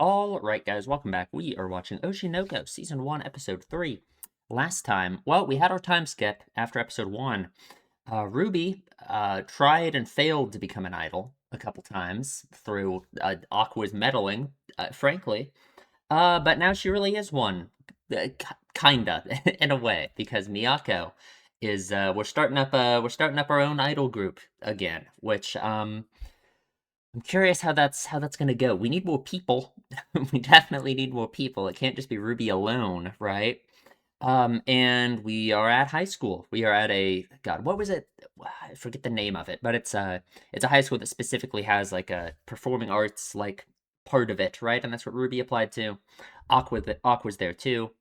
Alright, guys, welcome back. We are watching Oshi no Go, Season 1, Episode 3. Last time, well, we had our time skip after Episode 1. Ruby tried and failed to become an idol a couple times through Aqua's meddling, frankly. But now she really is one. Kinda, in a way, because Miyako is, we're starting up our own idol group again, which, I'm curious how that's gonna go. We need more people. We definitely need more people. It can't just be Ruby alone, right? And we are at high school. We are at a God, what was it? I forget the name of it, but it's a high school that specifically has like a performing arts like part of it, right? And that's what Ruby applied to. Aqua's there too.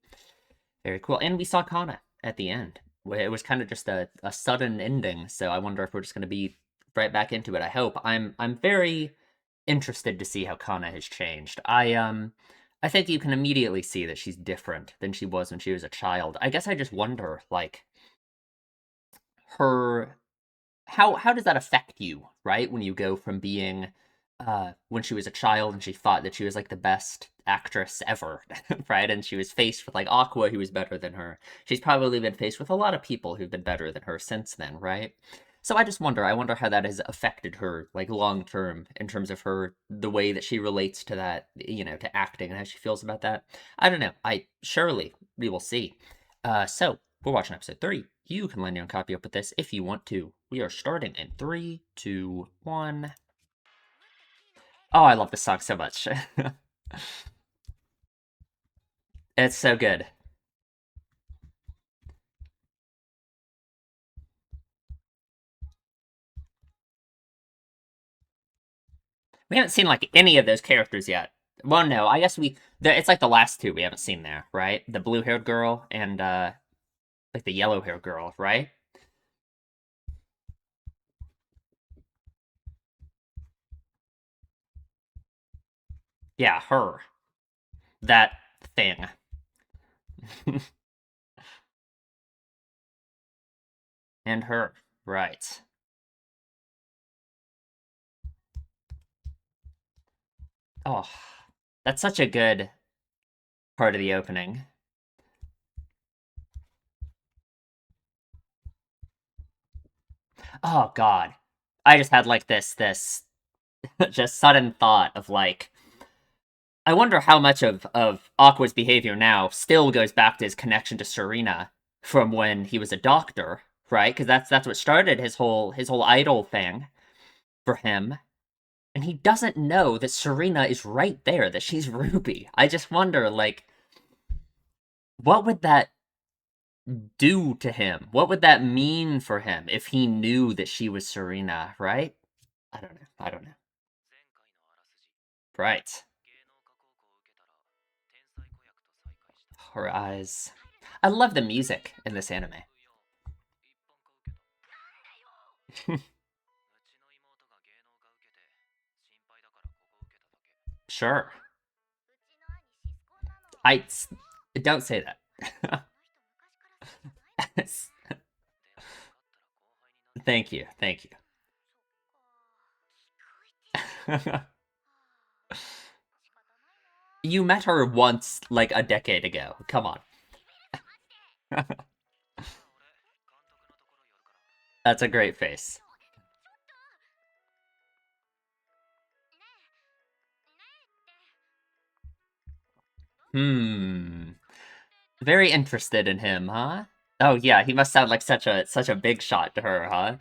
Very cool. And we saw Kana at the end. It was kind of just a sudden ending, so I wonder if we're just gonna be right back into it. I hope. I'm very interested to see how Kana has changed. I think you can immediately see that she's different than she was when she was a child. I guess I just wonder, like, her how does that affect you, right? When you go from being when she was a child and she thought that she was like the best actress ever, right? And she was faced with like Aqua who was better than her. She's probably been faced with a lot of people who've been better than her since then, right? So I wonder how that has affected her like long term in terms of her the way that she relates to that, to acting and how she feels about that. I don't know. I surely we will see. So we're watching episode 3. You can land your own copy up with this if you want to. We are starting in 3, 2, 1. Oh, I love this song so much. It's so good. We haven't seen like any of those characters yet. Well, no, I guess it's like the last two we haven't seen there, right? The blue-haired girl and like the yellow-haired girl, right? Yeah, her. That thing. And her. Right. Oh, that's such a good part of the opening. Oh God. I just had like this just sudden thought of like I wonder how much of Aqua's behavior now still goes back to his connection to Serena from when he was a doctor, right? Because that's what started his whole idol thing for him. And he doesn't know that Serena is right there, that she's Ruby. I just wonder, like, what would that do to him? What would that mean for him if he knew that she was Serena, right? I don't know. I don't know. Right. Her eyes. I love the music in this anime. Sure. I don't say that. Thank you. Thank you. You met her once like a decade ago. Come on. That's a great face. Hmm. Very interested in him, huh? Oh yeah, he must sound like such a big shot to her, huh?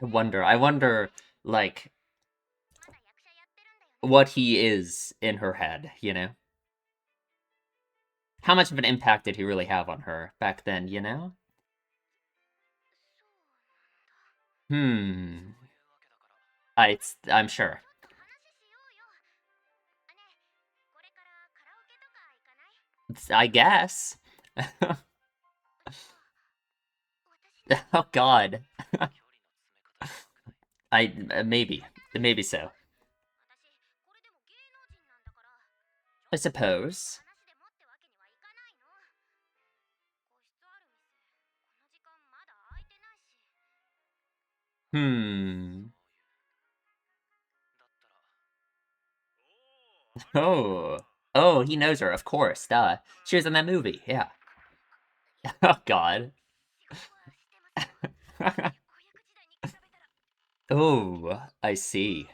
I wonder, like, what he is in her head, you know? How much of an impact did he really have on her back then, you know? Hmm. I'm sure. I guess. Oh God. Maybe so. I suppose. Hmm. Oh. Oh, he knows her, of course. Duh. She was in that movie. Yeah. Oh, God. Oh, I see.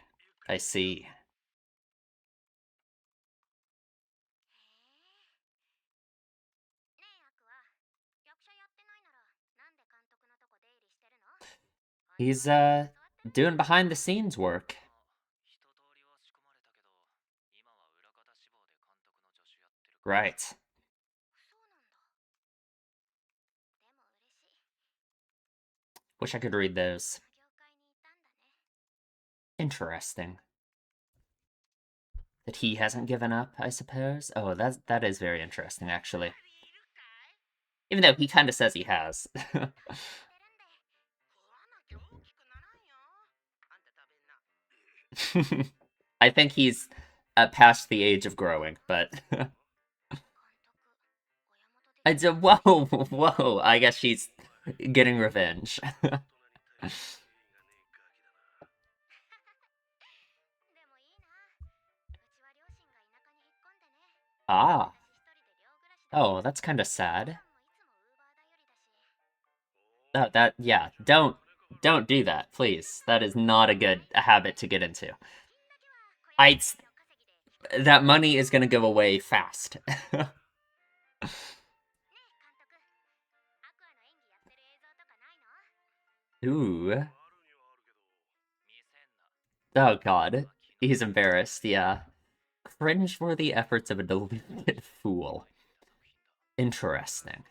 I see. He's, doing behind the scenes work. Right. Wish I could read those. Interesting. That he hasn't given up, I suppose. Oh, that is very interesting, actually. Even though he kind of says he has. I think he's past the age of growing, but whoa, whoa. I guess she's getting revenge. Ah. Oh, that's kind of sad. That yeah, don't do that, please. That is not a habit to get into. I that money is gonna go away fast. Ooh. Oh God. He's embarrassed, yeah. Cringeworthy efforts of a deluded fool. Interesting.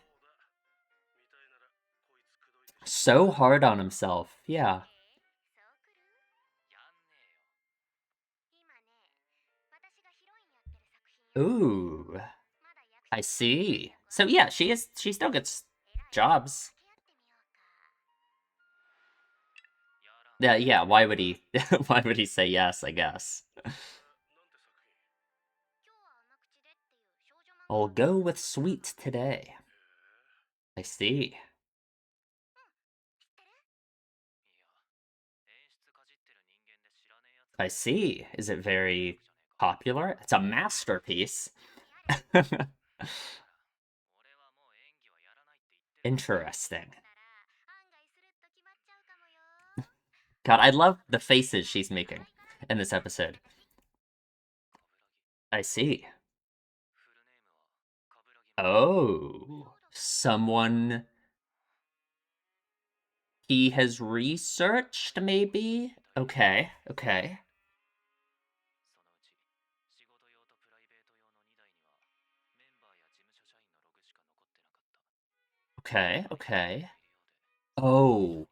So hard on himself, yeah. Ooh. I see. So yeah, she still gets jobs. Yeah, yeah, why would he why would he say yes, I guess. I'll go with sweet today. I see. I see. Is it very popular? It's a masterpiece. Interesting. God, I love the faces she's making in this episode. I see. Oh, someone he has researched, maybe? Okay, okay. Okay, okay. Oh,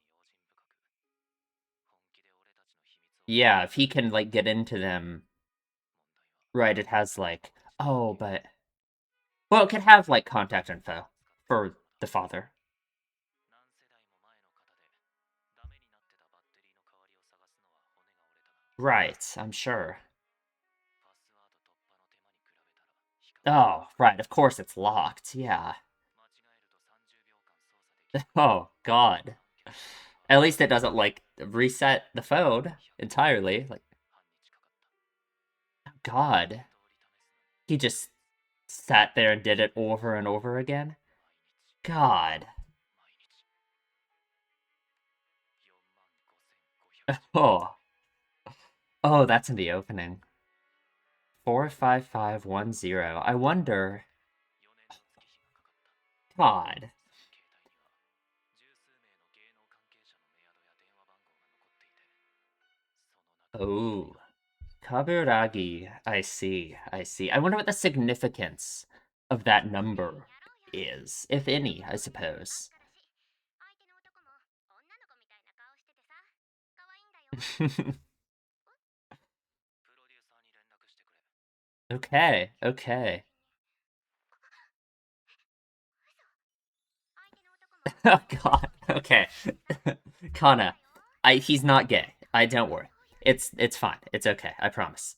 yeah, if he can, like, get into them. Right, it has, like, oh, but well, it could have, like, contact info for the father. Right, I'm sure. Oh, right, of course it's locked, yeah. Oh, God. At least it doesn't, like, reset the phone entirely, like, God. He just sat there and did it over and over again? God. Oh. Oh, that's in the opening. 45510. I wonder. God. Oh. Kaburagi. I see. I see. I wonder what the significance of that number is, if any, I suppose. Okay, okay. Oh God. Okay. Kana. He's not gay. I don't worry. It's fine. It's okay. I promise.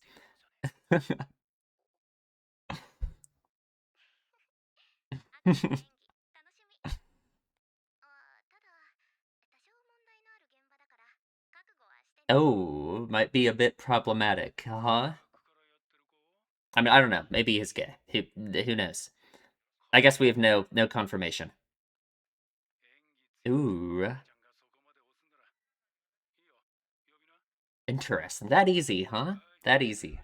Oh, might be a bit problematic, huh? I mean, I don't know. Maybe he's gay. Who knows? I guess we have no confirmation. Ooh, interesting. That easy, huh? That easy.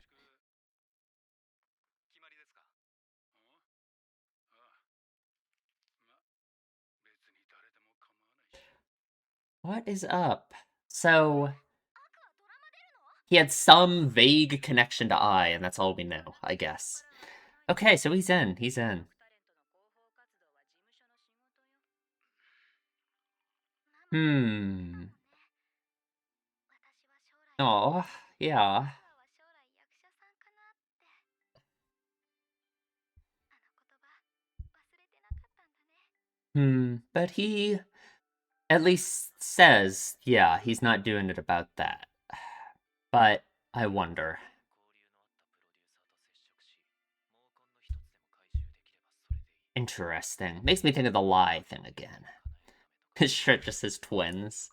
What is up? So he had some vague connection to I, and that's all we know, I guess. Okay, so he's in. He's in. Hmm. Oh, yeah. But he at least says, yeah, he's not doing it about that. But I wonder. Interesting. Makes me think of the lie thing again. His shirt just says twins.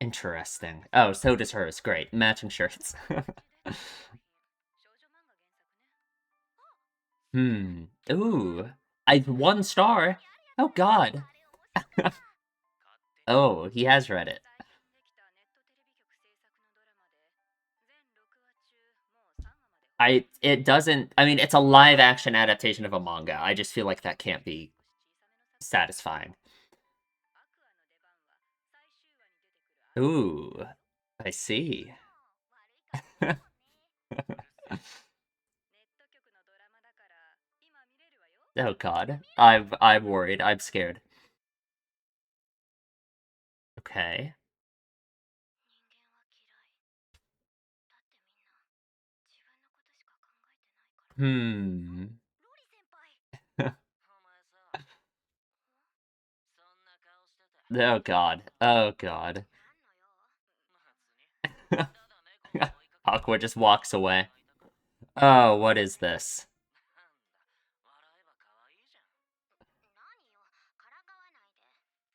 Interesting. Oh, so does hers. Great. Matching shirts. Ooh. I 1 star. Oh god. Oh, he has read it. It doesn't, I mean, it's a live action adaptation of a manga. I just feel like that can't be satisfying. Ooh, I see. Oh god. I'm worried. I'm scared. Okay. Hmm. Oh god. Oh god. Aqua just walks away. Oh, what is this?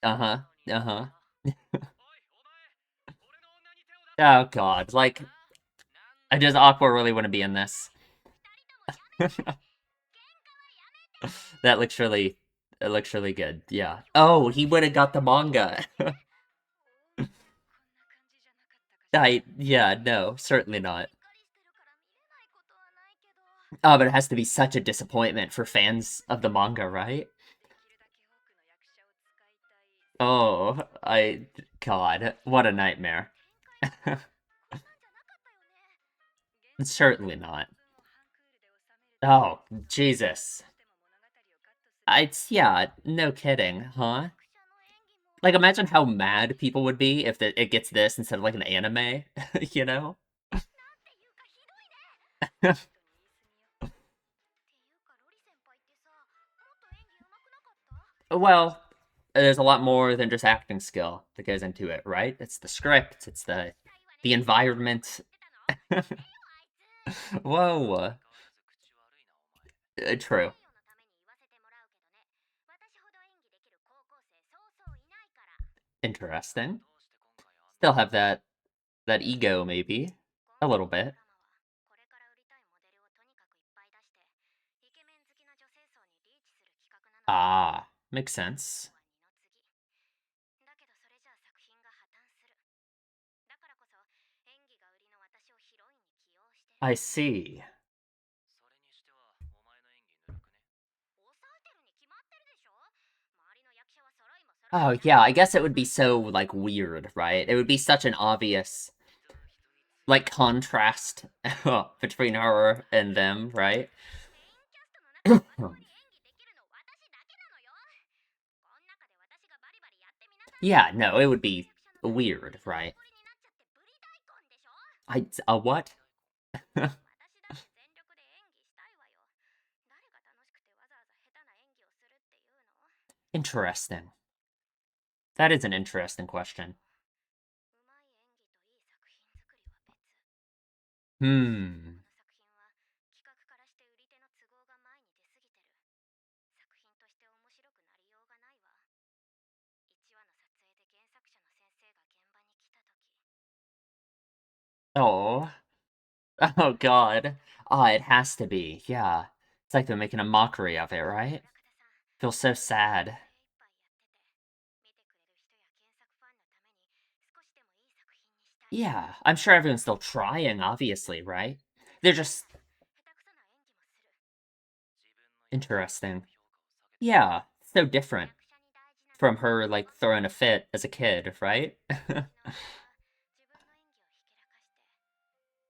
Uh-huh. Uh-huh. Oh god. Like, I just Aqua really want to be in this. That looks really it looks really good. Yeah. Oh, he would have got the manga. Yeah, no, certainly not. Oh, but it has to be such a disappointment for fans of the manga, right? Oh, God, what a nightmare. Certainly not. Oh, Jesus. Yeah, no kidding, huh? Like, imagine how mad people would be if it gets this instead of like an anime, you know? Well, there's a lot more than just acting skill that goes into it, right? It's the script, it's the environment. Whoa. True. Interesting. Still have that ego, maybe. A little bit. Ah, makes sense. I see. Oh, yeah, I guess it would be so, like, weird, right? It would be such an obvious, like, contrast between her and them, right? Yeah, no, it would be weird, right? A what? Interesting. That is an interesting question. Hmm. Oh. Oh god. Oh, it has to be. Yeah. It's like they're making a mockery of it, right? Feels so sad. Yeah. I'm sure everyone's still trying, obviously, right? They're just interesting. Yeah. So different from her, like, throwing a fit as a kid, right?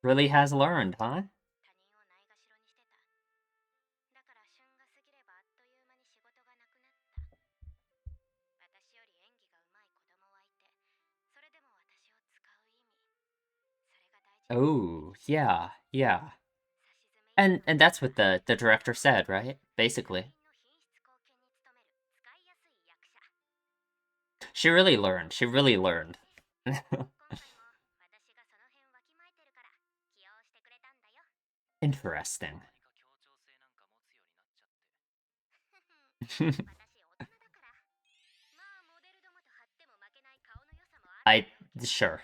Really has learned, huh? Oh, yeah, yeah. And that's what the director said, right? Basically. She really learned. She really learned. Interesting. I sure.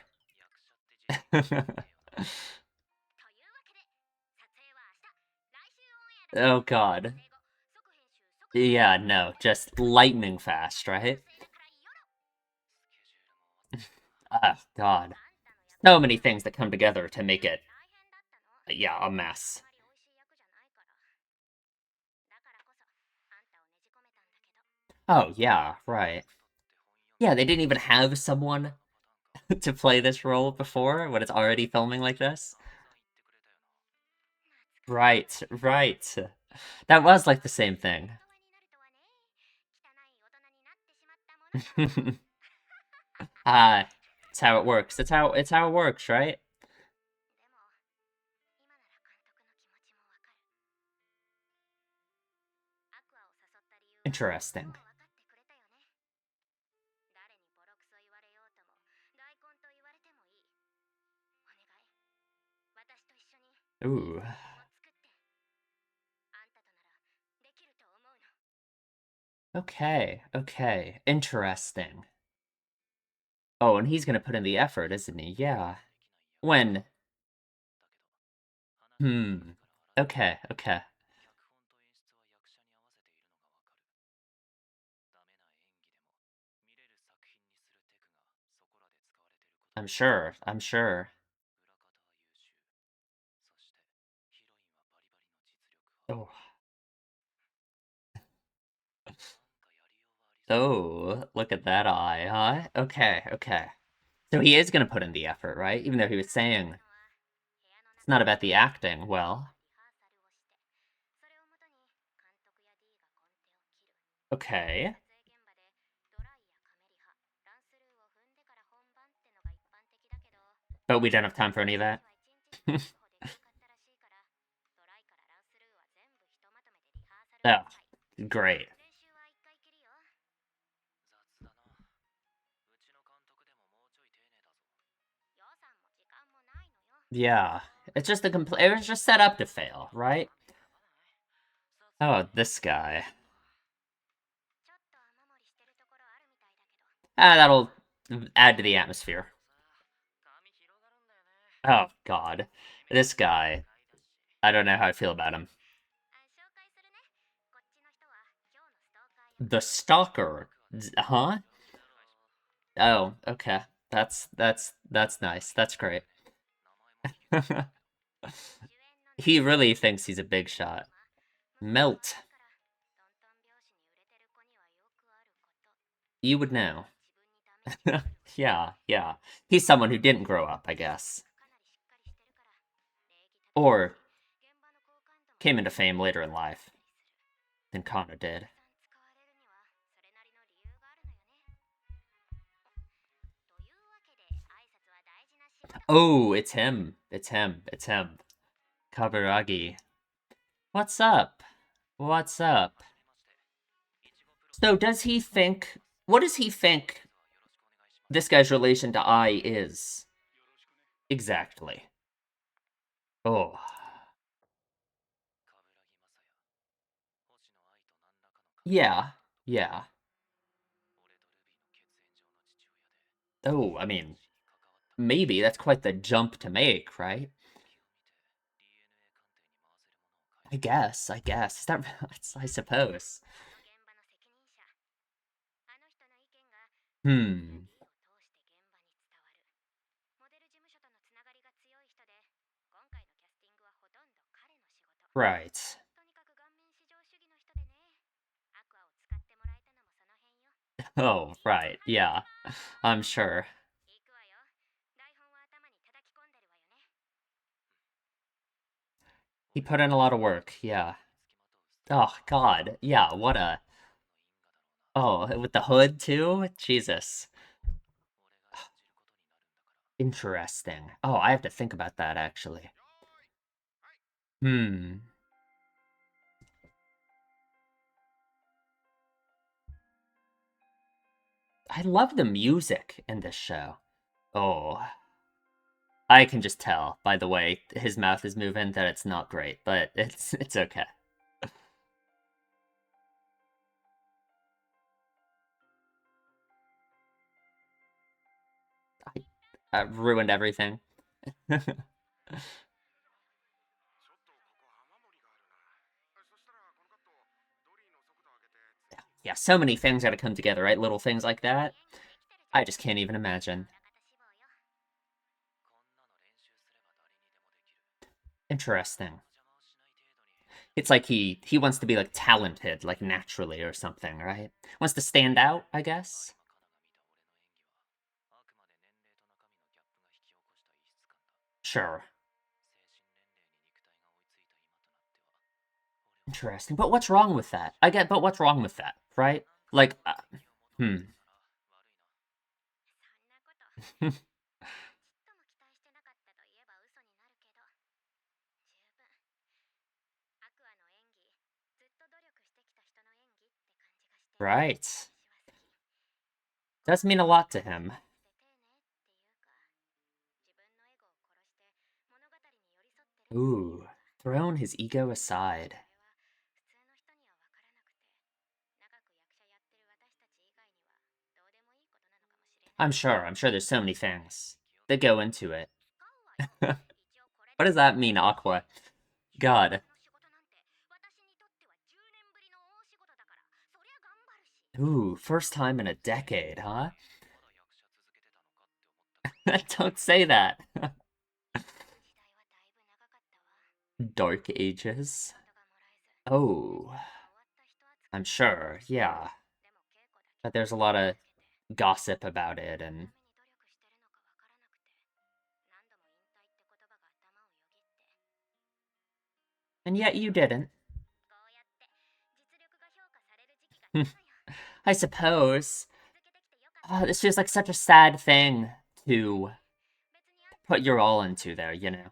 Oh god. Yeah, no, just lightning fast, right? Oh god. So many things that come together to make it, yeah, a mess. Oh, yeah, right. Yeah, they didn't even have someone to play this role before when it's already filming like this. Right, right. That was like the same thing. Ah, it's how it works. It's how it works, right? Interesting. Ooh. Okay, okay. Interesting. Oh, and he's gonna put in the effort, isn't he? Yeah. When? Hmm. Okay, okay. I'm sure. I'm sure. Oh. Oh, look at that eye, huh? Okay, okay. So he is gonna put in the effort, right? Even though he was saying it's not about the acting. Well, okay. But we don't have time for any of that. Oh, great. Yeah. It's just a complete. It was just set up to fail, right? Oh, this guy. Ah, that'll add to the atmosphere. Oh, God. This guy. I don't know how I feel about him. The stalker. Huh? Oh, okay. That's nice. That's great. He really thinks he's a big shot. Melt. You would know. Yeah, yeah. He's someone who didn't grow up, I guess. Or came into fame later in life than Connor did. Oh, it's him. It's him. It's him. Kaburagi. What's up? What's up? So does he think what does he think this guy's relation to I is? Exactly. Oh. Yeah. Yeah. Oh, I mean, Maybe that's quite the jump to make, right? I guess. Is that I suppose. Hmm. Right. Oh, right. Yeah. I'm sure. He put in a lot of work. Yeah. Oh, God. Yeah, what a... Oh, with the hood, too? Jesus. Interesting. Oh, I have to think about that, actually. Hmm. I love the music in this show. Oh, I can just tell by the way his mouth is moving that it's not great, but it's okay. I ruined everything. Yeah, so many things gotta come together, right? Little things like that. I just can't even imagine. Interesting. It's like he wants to be like talented, like naturally or something, right? Wants to stand out, I guess. Sure. Interesting. But what's wrong with that? I get, but what's wrong with that, right? Like, hmm. Right. Does mean a lot to him. Ooh, thrown his ego aside. I'm sure there's so many things that go into it. What does that mean, Aqua? God. Ooh, first time in a decade, huh? Don't say that. Dark Ages. Oh, I'm sure, yeah. But there's a lot of gossip about it, and yet you didn't. I suppose. It's just like such a sad thing to put your all into there, you know?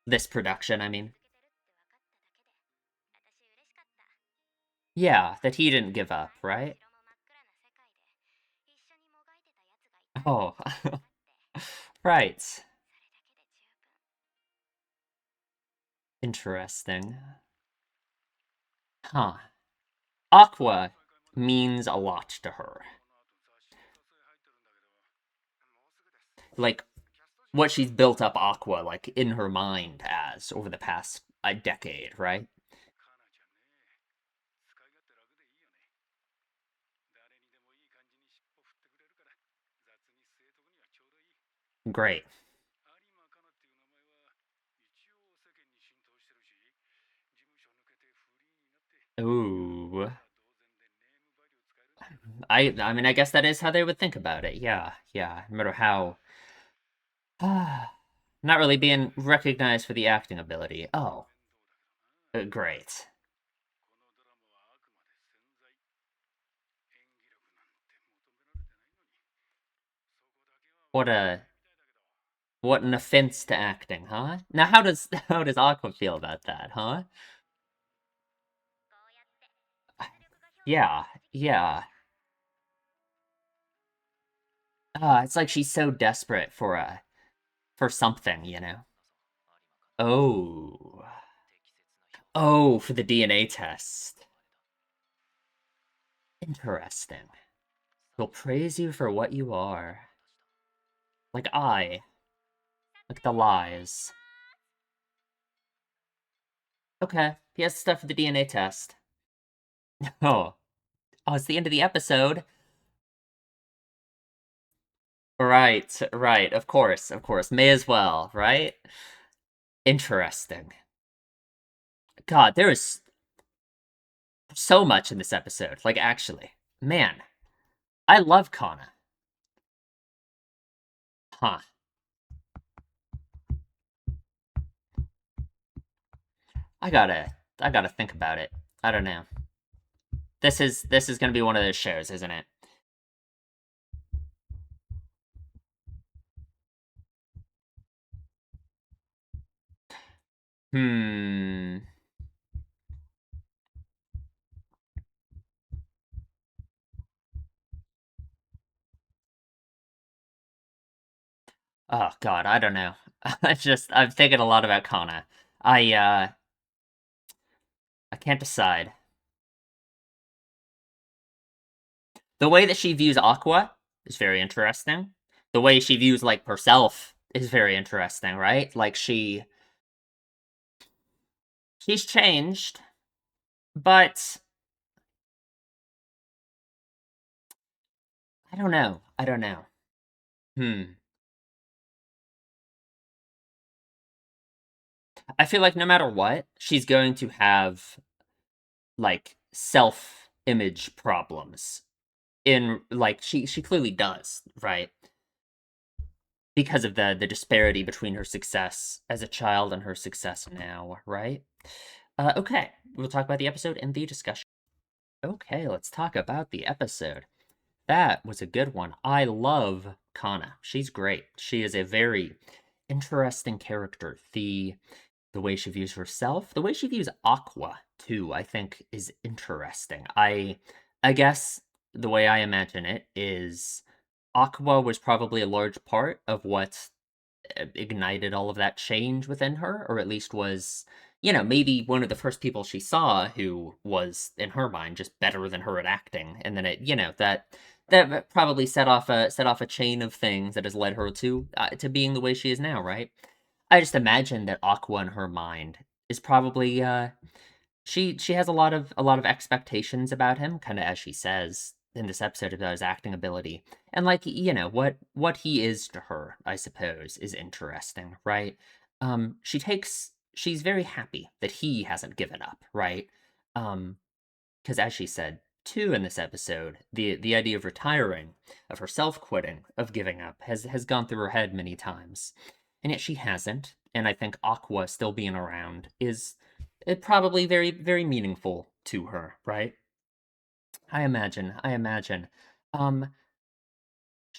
This production, I mean. Yeah, that he didn't give up, right? Oh, right. Interesting. Huh. Aqua means a lot to her. Like, what she's built up Aqua, like, in her mind as over the past a decade, right? Great. Ooh. I mean, I guess that is how they would think about it. Yeah, yeah. No matter how not really being recognized for the acting ability. Oh, great. What a what an offense to acting, huh? Now how does how does Aqua feel about that, huh? Yeah, yeah. It's like she's so desperate for something, you know. Oh. Oh, for the DNA test. Interesting. He'll praise you for what you are. Like I. Like the lies. Okay, he has stuff for the DNA test. Oh. Oh, it's the end of the episode. Right, right, of course, of course. May as well, right? Interesting. God, there is so much in this episode. Like, actually. Man, I love Kana. Huh. I gotta I gotta think about it. I don't know. This is gonna be one of those shows, isn't it? Hmm. Oh God, I don't know. I'm thinking a lot about Kana. I uh I can't decide. The way that she views Aqua is very interesting. The way she views like herself is very interesting, right? Like she's changed, but I don't know. I don't know. Hmm. I feel like no matter what, she's going to have like self-image problems. In like she clearly does, right? Because of the disparity between her success as a child and her success now, right? Okay, we'll talk about the episode in the discussion. Okay, let's talk about the episode. That was a good one. I love Kana. She's great. She is a very interesting character. The way she views herself, the way she views Aqua too, I think is interesting. I guess the way I imagine it is Aqua was probably a large part of what ignited all of that change within her, or at least was, maybe one of the first people she saw who was, in her mind, just better than her at acting. And then that probably set off a chain of things that has led her to being the way she is now, right? I just imagine that Aqua in her mind is probably she has a lot of expectations about him, kind of as she says in this episode about his acting ability. And like, what he is to her, I suppose, is interesting, right? She's very happy that he hasn't given up, right? Because as she said too in this episode, the idea of retiring, of herself quitting, of giving up has gone through her head many times. And yet she hasn't. And I think Aqua still being around is probably very, very meaningful to her, right? I imagine. Um,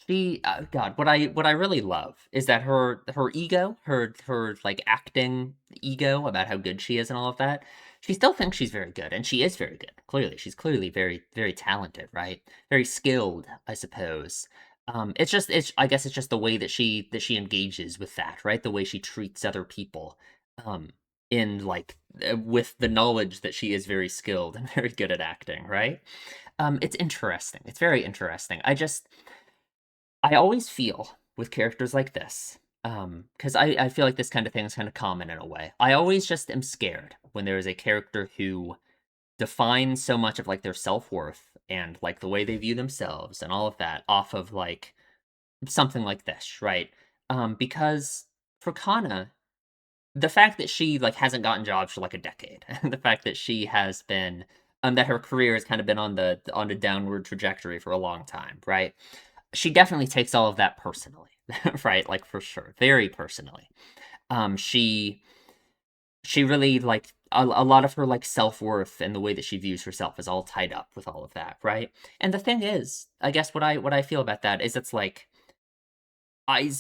God, what I really love is that her ego, her like acting ego about how good she is and all of that. She still thinks she's very good, and she is very good. Clearly, she's clearly very, very talented, right? Very skilled, I suppose. It's I guess it's just the way that she engages with that, right? The way she treats other people, um, in like with the knowledge that she is very skilled and very good at acting, right? It's interesting. It's very interesting. I always feel with characters like this, because I feel like this kind of thing is kind of common in a way. I always just am scared when there is a character who defines so much of like their self-worth and like the way they view themselves and all of that off of like something like this, right? Because for Kana, the fact that she like hasn't gotten jobs for like a decade, the fact that she has been that her career has kind of been on a downward trajectory for a long time, right? She definitely takes all of that personally, right? Like for sure, very personally. She really like a lot of her like self-worth and the way that she views herself is all tied up with all of that, right? And the thing is, I guess what I feel about that is it's like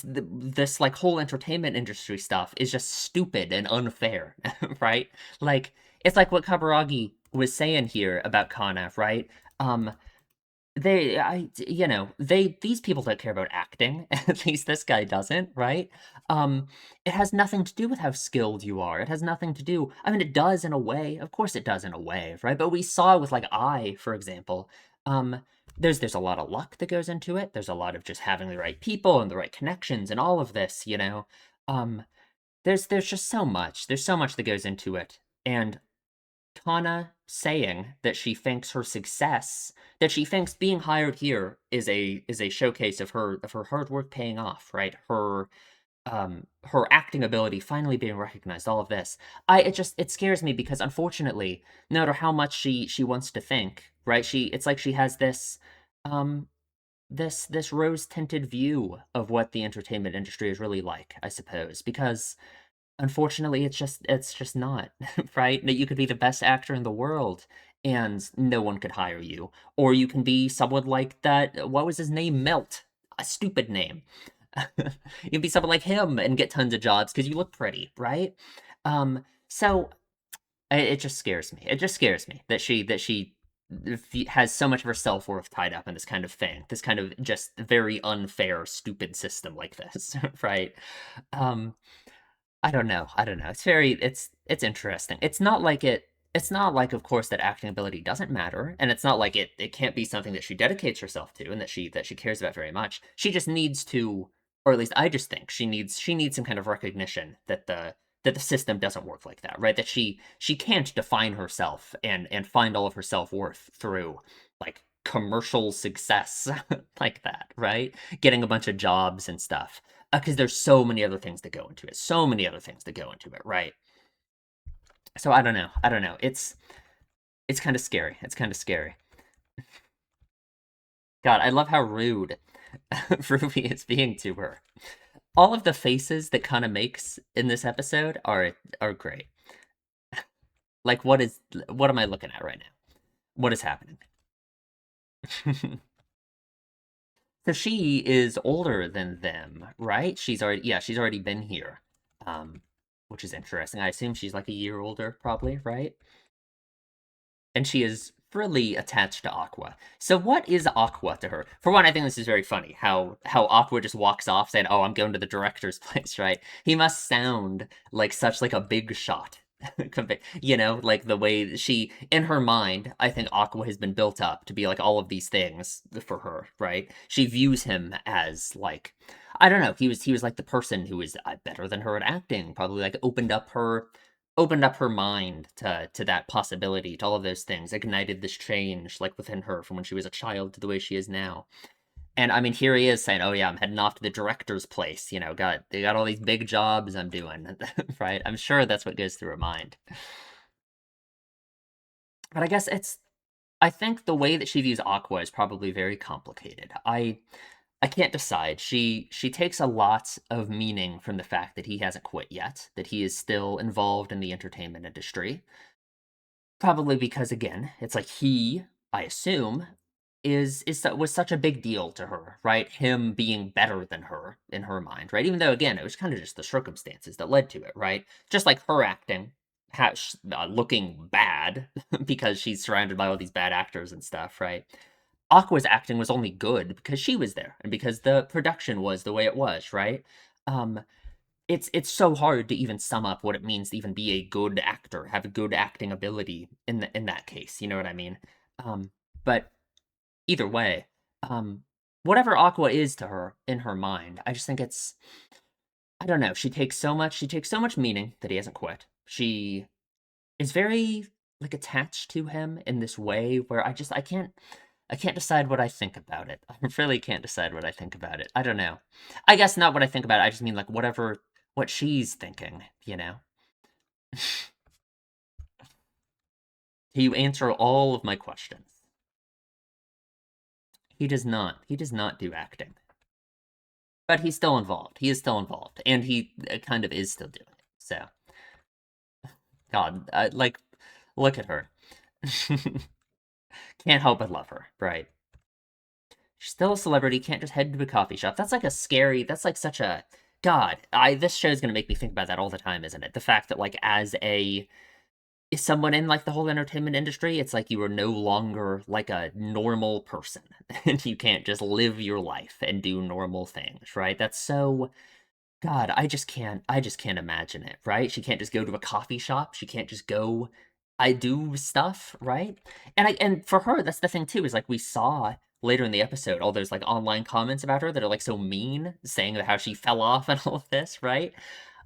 this like whole entertainment industry stuff is just stupid and unfair, right? Like it's like what Kaburagi was saying here about Kana, right? Um, these people don't care about acting. At least this guy doesn't, right? Um, it has nothing to do with how skilled you are. It has nothing to do. I mean, it does in a way. Of course, it does in a way, right? But we saw with like for example, um, there's a lot of luck that goes into it. There's a lot of just having the right people and the right connections and all of this, Um, there's just so much. There's so much that goes into it. And Tana saying that she thinks her success, that she thinks being hired here is a showcase of her hard work paying off, right? Her acting ability finally being recognized, all of this. It scares me because unfortunately, no matter how much she wants to think, right? It's like she has um this rose-tinted view of what the entertainment industry is really like, I suppose, because unfortunately, it's just not, right? That you could be the best actor in the world and no one could hire you. Or you can be someone like that, what was his name? Melt. A stupid name. You can be someone like him and get tons of jobs because you look pretty, right? So it just scares me. It just scares me that she has so much of her self-worth tied up in this kind of thing. This kind of just very unfair, stupid system like this, right? Um I don't know. I don't know. It's interesting. It's not like of course that acting ability doesn't matter, and it's not like it can't be something that she dedicates herself to and that she cares about very much. She just needs to, or at least I just think she needs some kind of recognition that the system doesn't work like that, right? That she can't define herself and find all of her self-worth through like commercial success like that, right? Getting a bunch of jobs and stuff. Because there's so many other things that go into it. So many other things that go into it, right? So I don't know. I don't know. It's kind of scary. It's kind of scary. God, I love how rude Ruby is being to her. All of the faces that Kana makes in this episode are great. Like what am I looking at right now? What is happening? So she is older than them, right? She's already been here. Um, which is interesting. I assume she's like a year older, probably, right? And she is really attached to Aqua. So what is Aqua to her? For one, I think this is very funny how Aqua just walks off saying, "Oh, I'm going to the director's place," right? He must sound like such like a big shot. You know, like the way she in her mind, I think Aqua has been built up to be like all of these things for her, right? She views him as like I don't know, he was like the person who was better than her at acting, probably like opened up her mind to that possibility, to all of those things, ignited this change, like, within her from when she was a child to the way she is now. And, I mean, here he is saying, "Oh, yeah, I'm heading off to the director's place, you know, they got all these big jobs I'm doing," right? I'm sure that's what goes through her mind. But I guess I think the way that she views Aqua is probably very complicated. I can't decide. She takes a lot of meaning from the fact that he hasn't quit yet, that he is still involved in the entertainment industry. Probably because, again, it's like he, I assume, was such a big deal to her, right? Him being better than her in her mind, right? Even though, again, it was kind of just the circumstances that led to it, right? Just like her acting, looking bad because she's surrounded by all these bad actors and stuff, right? Aqua's acting was only good because she was there and because the production was the way it was, right? Um, it's so hard to even sum up what it means to even be a good actor, have a good acting ability in that case. You know what I mean? But either way, um, whatever Aqua is to her in her mind, I just think it's I don't know. She takes so much meaning that he hasn't quit. She is very like attached to him in this way where I can't decide what I think about it. I really can't decide what I think about it. I don't know. I guess not what I think about it. I just mean like what she's thinking, you know. You answer all of my questions. He does not. He does not do acting. But he's still involved. He is still involved. And he kind of is still doing it. So, God, like, look at her. Can't help but love her, right? She's still a celebrity, can't just head to a coffee shop. That's like a scary, that's like such a, God, this show's gonna make me think about that all the time, isn't it? The fact that, like, as a is someone in like the whole entertainment industry, it's like you are no longer like a normal person and you can't just live your life and do normal things, right? That's so God, I just can't imagine it, right? She can't just go to a coffee shop. She can't just go I do stuff, right? And for her, that's the thing too, is like we saw later in the episode, all those like online comments about her that are like so mean, saying how she fell off and all of this, right?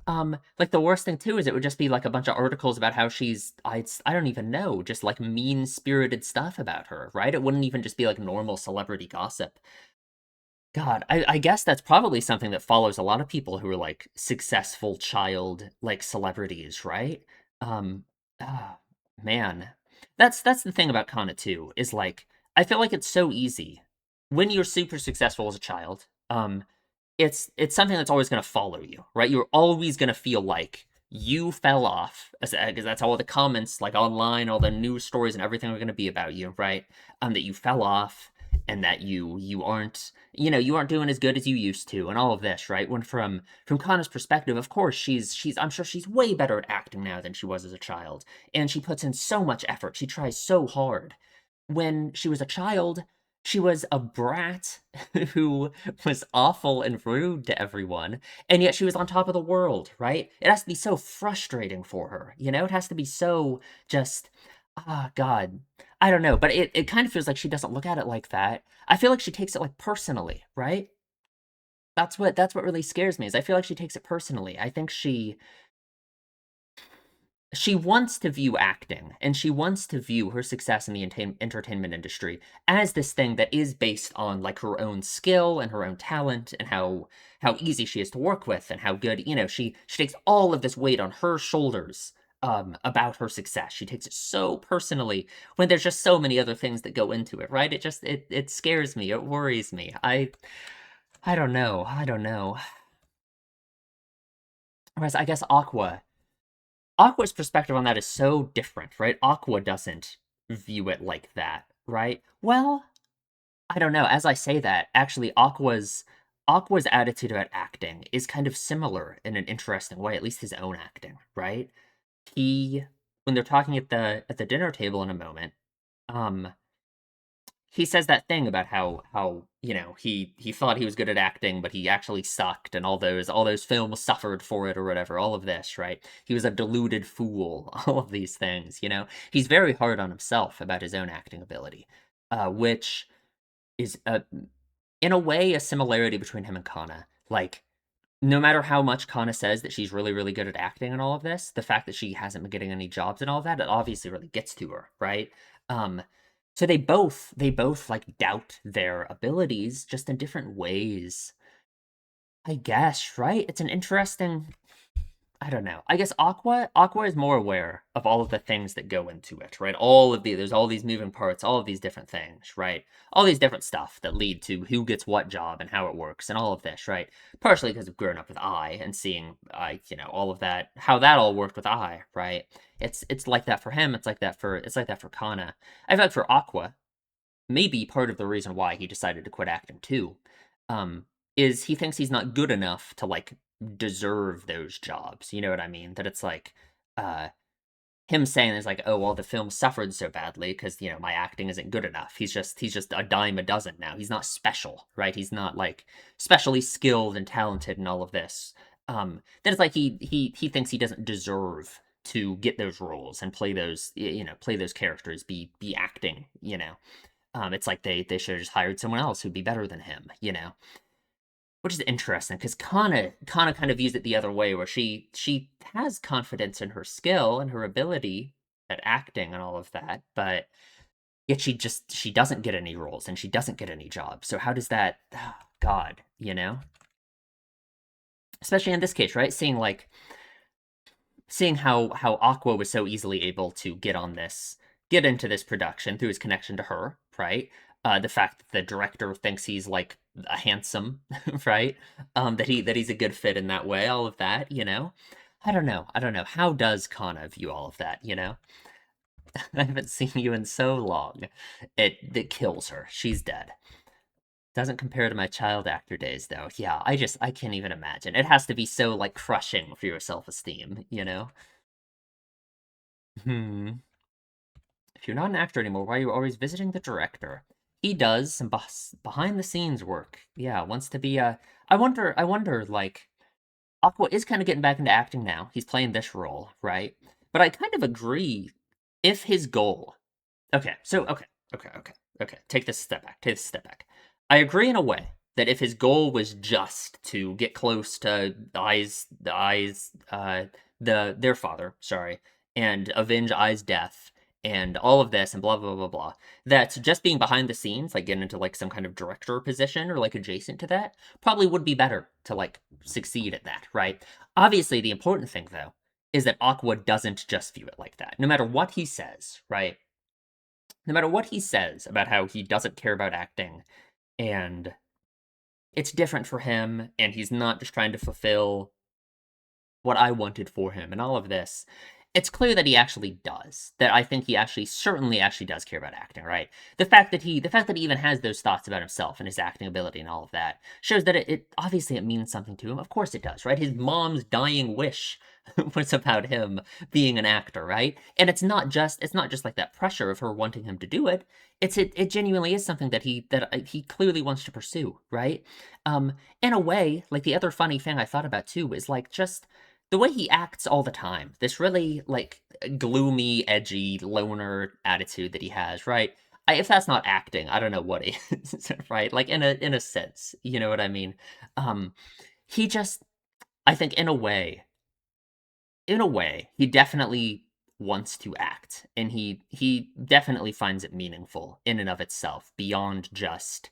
Like the worst thing too is it would just be like a bunch of articles about how I don't even know, just like mean-spirited stuff about her, right? It wouldn't even just be like normal celebrity gossip. God, I guess that's probably something that follows a lot of people who are like successful child like celebrities, right? Um, ah, man, that's the thing about Kana too, is like I feel like it's so easy when you're super successful as a child. It's something that's always going to follow you, right? You're always going to feel like you fell off, because that's how all the comments, like online, all the news stories and everything are going to be about you, right? That you fell off and that you aren't, you aren't doing as good as you used to, and all of this, right? When from Kana's perspective, of course, she's I'm sure she's way better at acting now than she was as a child, and she puts in so much effort. She tries so hard. When she was a child, she was a brat who was awful and rude to everyone, and yet she was on top of the world, right? It has to be so frustrating for her, It has to be so just, God. I don't know, but it kind of feels like she doesn't look at it like that. I feel like she takes it like personally, right? That's what really scares me is I feel like she takes it personally. I think she wants to view acting and she wants to view her success in the entertainment industry as this thing that is based on like her own skill and her own talent and how easy she is to work with and how good, she takes all of this weight on her shoulders about her success. She takes it so personally when there's just so many other things that go into it, right? It scares me, it worries me. I don't know, I don't know. Whereas I guess Aqua's perspective on that is so different, right? Aqua doesn't view it like that, right? Well, I don't know. As I say that, actually, Aqua's attitude about acting is kind of similar in an interesting way, at least his own acting, right? He, when they're talking at the dinner table in a moment, um, he says that thing about how he thought he was good at acting but he actually sucked, and all those films suffered for it or whatever, all of this, right? He was a deluded fool, all of these things, he's very hard on himself about his own acting ability, which is in a way a similarity between him and Kana. Like, no matter how much Kana says that she's really, really good at acting and all of this, the fact that she hasn't been getting any jobs and all of that, it obviously really gets to her, right? Um, so they both like doubt their abilities just in different ways. I guess, right? It's an interesting, I don't know. I guess Aqua is more aware of all of the things that go into it, right? There's all these moving parts, all of these different things, right? All these different stuff that lead to who gets what job and how it works and all of this, right? Partially because of growing up with I and seeing all of that, how that all worked with I, right? It's like that for him, it's like that for Kana. I feel like for Aqua, maybe part of the reason why he decided to quit acting too, um, is he thinks he's not good enough to like deserve those jobs. You know what I mean? That it's like uh him saying is like, oh well, the film suffered so badly because my acting isn't good enough. He's just a dime a dozen now. He's not special, right? He's not like specially skilled and talented and all of this. Then it's like he thinks he doesn't deserve to get those roles and play those characters, be acting. It's like they should have just hired someone else who'd be better than him. Which is interesting because Kana kind of views it the other way, where she has confidence in her skill and her ability at acting and all of that, but yet she doesn't get any roles and she doesn't get any jobs. So how does that, God, especially in this case, right? Seeing how Aqua was so easily able to get into this production through his connection to her, right? The fact that the director thinks he's like a handsome, right? That he's a good fit in that way, all of that. I don't know. How does Kana view all of that? I haven't seen you in so long. It kills her. She's dead. Doesn't compare to my child actor days though. Yeah, I can't even imagine. It has to be so like crushing for your self-esteem. Hmm. If you're not an actor anymore, why are you always visiting the director? He does some behind the scenes work. Yeah, wants to be a. I wonder, like, Aqua is kind of getting back into acting now. He's playing this role, right? But I kind of agree if his goal. Okay, so, okay. Okay, take this step back. Take this step back. I agree in a way that if his goal was just to get close to their father, sorry, and avenge Ai's death and all of this and blah blah blah blah, that just being behind the scenes, like getting into like some kind of director position or like adjacent to that, probably would be better to like succeed at that, right? Obviously, the important thing though is that Aqua doesn't just view it like that. No matter what he says, right? No matter what he says about how he doesn't care about acting and it's different for him and he's not just trying to fulfill what I wanted for him and all of this, it's clear that he actually does. That I think he actually certainly actually does care about acting, right? The fact that he even has those thoughts about himself and his acting ability and all of that shows that it obviously it means something to him. Of course it does, right? His mom's dying wish was about him being an actor, right? And it's not just like that pressure of her wanting him to do it. It genuinely is something that he clearly wants to pursue, right? Um in a way, like the other funny thing I thought about too is like just the way he acts all the time, this really like gloomy, edgy loner attitude that he has, right? If that's not acting, I don't know what is, right? Like in a sense, you know what I mean? Um, he just, I think, in a way, he definitely wants to act, and he definitely finds it meaningful in and of itself, beyond just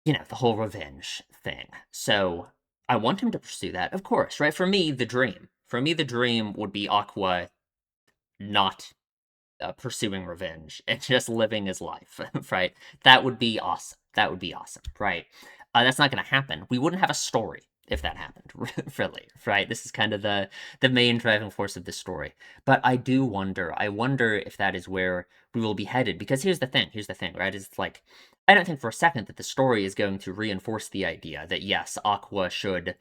the whole revenge thing. So I want him to pursue that, of course, right? For me, the dream. For me, the dream would be Aqua not pursuing revenge and just living his life, right? That would be awesome. That would be awesome, right? That's not going to happen. We wouldn't have a story if that happened, really, right? This is kind of the main driving force of this story. But I do wonder. I wonder if that is where we will be headed. Because here's the thing. Here's the thing, right? Is it's like I don't think for a second that the story is going to reinforce the idea that yes, Aqua should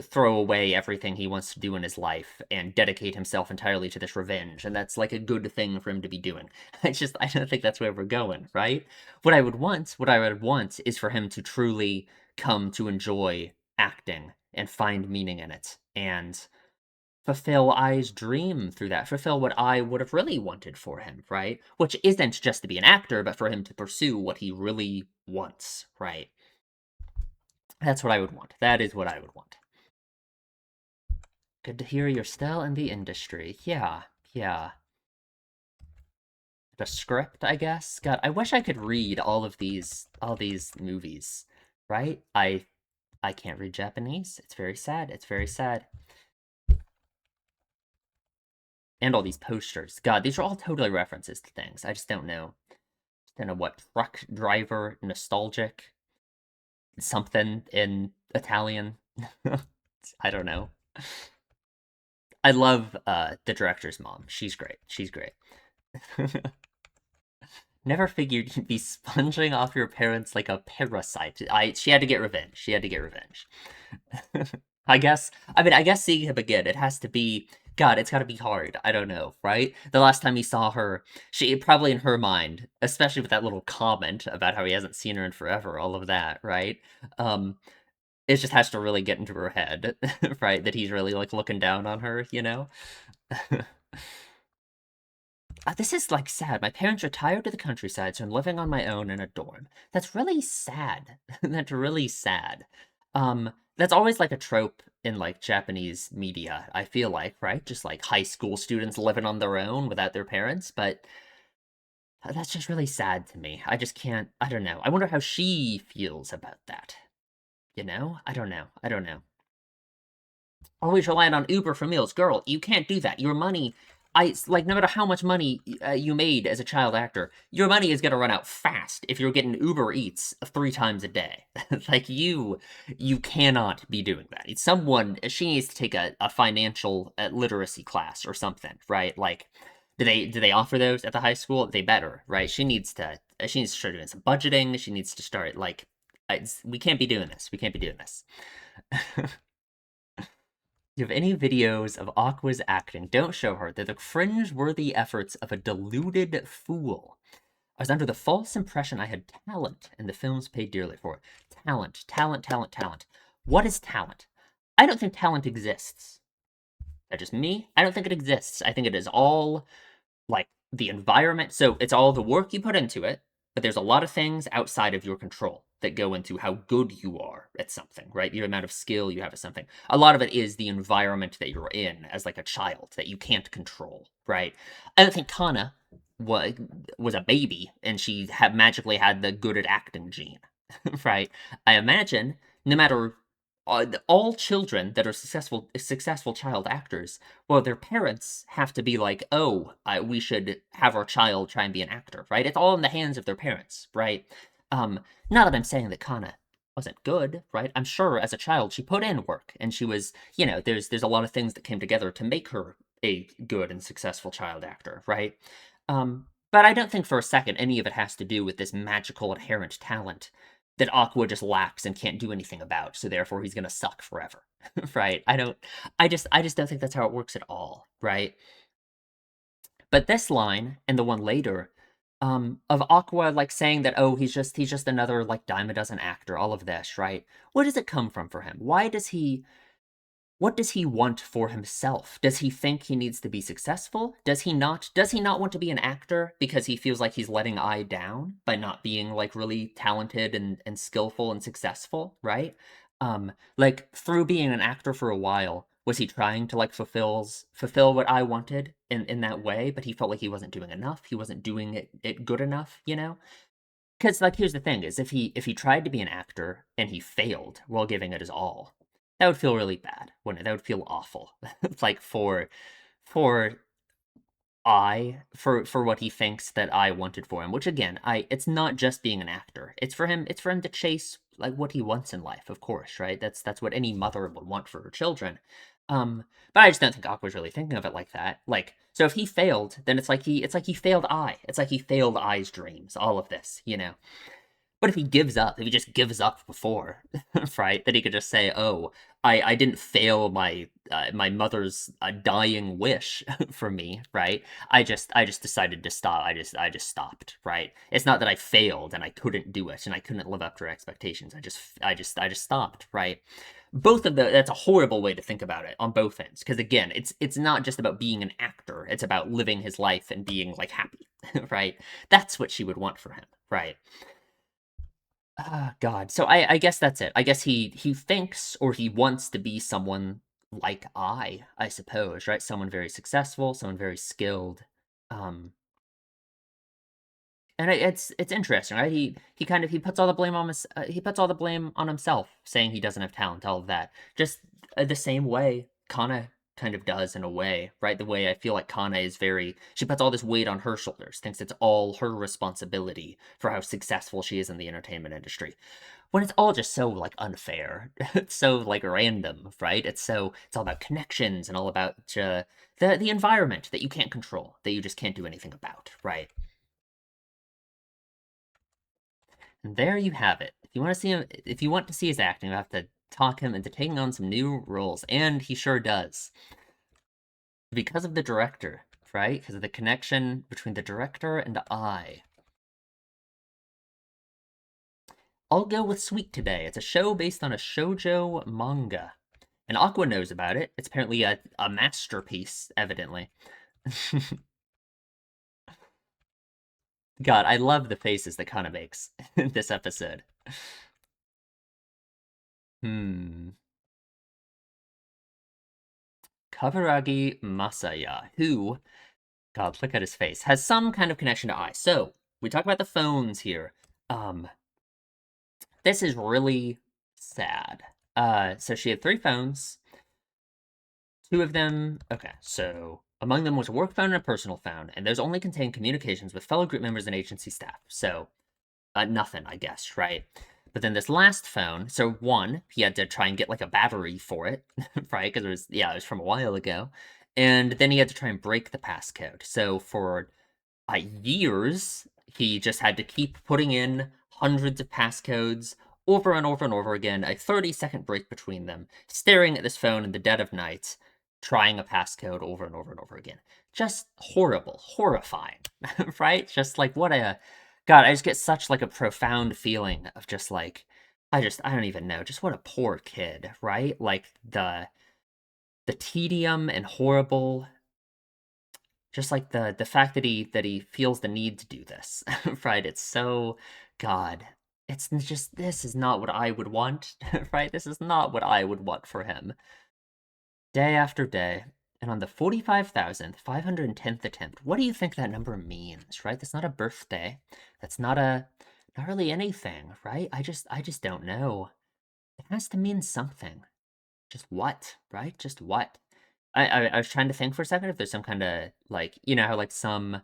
throw away everything he wants to do in his life and dedicate himself entirely to this revenge, and that's like a good thing for him to be doing. I don't think that's where we're going, right? What I would want is for him to truly come to enjoy acting and find meaning in it and fulfill I's dream through that, fulfill what I would have really wanted for him, right? Which isn't just to be an actor, but for him to pursue what he really wants, right? That's what I would want. That is what I would want. Good to hear you're still in the industry. Yeah, yeah. The script, I guess. God, I wish I could read all these movies, right? I can't read Japanese. It's very sad. It's very sad. And all these posters. God, these are all totally references to things. I just don't know. Don't know what truck driver nostalgic something in Italian. I don't know. I love the director's mom. She's great. She's great. Never figured you'd be sponging off your parents like a parasite. She had to get revenge. She had to get revenge. I guess seeing him again, it has to be God, it's gotta be hard. I don't know, right? The last time he saw her, she probably in her mind, especially with that little comment about how he hasn't seen her in forever, all of that, right? Um, it just has to really get into her head, right? That he's really like looking down on her, you know? This is like sad. My parents retired to the countryside, so I'm living on my own in a dorm. That's really sad. That's really sad. That's always like a trope in like Japanese media, I feel like, right? Just like high school students living on their own without their parents, but that's just really sad to me. I just can't, I don't know. I wonder how she feels about that. You know? I don't know. I don't know. Always relying on Uber for meals. Girl, you can't do that. Your money, like, no matter how much money you made as a child actor, your money is gonna run out fast if you're getting Uber Eats 3 times a day. Like, you cannot be doing that. She needs to take a financial literacy class or something, right? Like, do they offer those at the high school? They better, right? She needs to start doing some budgeting. She needs to start, like, we can't be doing this. We can't be doing this. You have any videos of Aqua's acting? Don't show her. They're the cringe-worthy efforts of a deluded fool. I was under the false impression I had talent, and the films paid dearly for it. Talent, talent, talent, talent. What is talent? I don't think talent exists. That's just me. I don't think it exists. I think it is all, like, the environment. So it's all the work you put into it, but there's a lot of things outside of your control that go into how good you are at something, right? The amount of skill you have at something. A lot of it is the environment that you're in as like a child that you can't control, right? I don't think Kana was a baby and she had magically had the good at acting gene, right? I imagine no matter all children that are successful child actors, well, their parents have to be like, oh, we should have our child try and be an actor, right? It's all in the hands of their parents, right? Not that I'm saying that Kana wasn't good, right? I'm sure as a child she put in work and she was, there's a lot of things that came together to make her a good and successful child actor, right? But I don't think for a second any of it has to do with this magical inherent talent that Aqua just lacks and can't do anything about, so therefore he's gonna suck forever. Right? I just don't think that's how it works at all, right? But this line and the one later, of Aqua like saying that, oh, he's just another like dime a dozen actor, all of this, right? Where does it come from for him? What does he want for himself? Does he think he needs to be successful? Does he not want to be an actor because he feels like he's letting I down by not being like really talented and skillful and successful, right? Like through being an actor for a while, was he trying to like fulfill what I wanted in that way, but he felt like he wasn't doing enough. He wasn't doing it good enough, you know? Because like here's the thing is if he tried to be an actor and he failed while giving it his all, that would feel really bad, wouldn't it? That would feel awful. Like for for what he thinks that I wanted for him, which again, it's not just being an actor. It's for him to chase like what he wants in life, of course, right? That's what any mother would want for her children. But I just don't think Aqua's really thinking of it like that. Like, so if he failed, then it's like he failed I. It's like he failed I's dreams, all of this, you know. But if he gives up, if he just gives up before, right, then he could just say, "Oh, I didn't fail my mother's dying wish for me, right? I just decided to stop. I just stopped, right? It's not that I failed and I couldn't do it and I couldn't live up to her expectations. I just stopped, right? Both of that's a horrible way to think about it on both ends because again, it's not just about being an actor. It's about living his life and being like happy, right? That's what she would want for him, right? Ah, God. So I guess that's it. I guess he thinks or he wants to be someone like I suppose, right? Someone very successful, someone very skilled. Um, and it's interesting, right? He puts all the blame on he puts all the blame on himself, saying he doesn't have talent, all of that. Just the same way Kana kind of does in a way, right? The way I feel like Kana is very she puts all this weight on her shoulders, thinks it's all her responsibility for how successful she is in the entertainment industry when it's all just so like unfair. It's so like random, right? It's all about connections and all about the environment that you can't control, that you just can't do anything about, right? And there you have it. If you want to see his acting, you have to talk him into taking on some new roles, and he sure does. Because of the director, right? Because of the connection between the director and I. I'll go with Sweet today. It's a show based on a shoujo manga. And Aqua knows about it. It's apparently a masterpiece, evidently. God, I love the faces that Kana makes in this episode. Hmm. Kaburagi Masaya, who, God, look at his face, has some kind of connection to I. So, we talk about the phones here. Um, this is really sad. So she had 3 phones. 2 of them, okay, so among them was a work phone and a personal phone, and those only contained communications with fellow group members and agency staff. So, nothing, I guess, right? But then this last phone, so one, he had to try and get like a battery for it, right? Because it was from a while ago. And then he had to try and break the passcode. So for years, he just had to keep putting in hundreds of passcodes over and over and over again, a 30-second break between them, staring at this phone in the dead of night, trying a passcode over and over and over again. Just horrible, horrifying, right? Just like what a God, I just get such like a profound feeling of just like I don't even know, just what a poor kid, right? Like the tedium and horrible Just like the fact that he feels the need to do this, right? It's so God. It's just this is not what I would want, right? This is not what I would want for him. Day after day, and on the 45,510th attempt, what do you think that number means, right? That's not a birthday. That's not really anything, right? I just don't know. It has to mean something. Just what, right? Just what? I was trying to think for a second if there's some kind of like how like some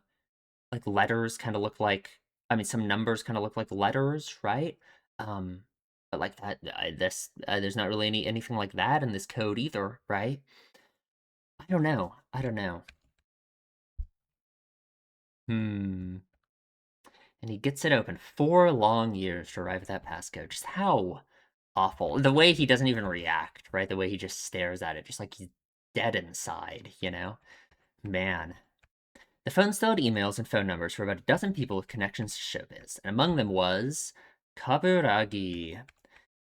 like letters kind of look like some numbers kind of look like letters, right? Um, but like that, there's not really anything like that in this code either, right? I don't know. I don't know. Hmm. And he gets it open 4 long years to arrive at that passcode. Just how awful. The way he doesn't even react, right? The way he just stares at it, just like he's dead inside. Man. The phone still had emails and phone numbers for about a dozen people with connections to showbiz, and among them was Kaburagi.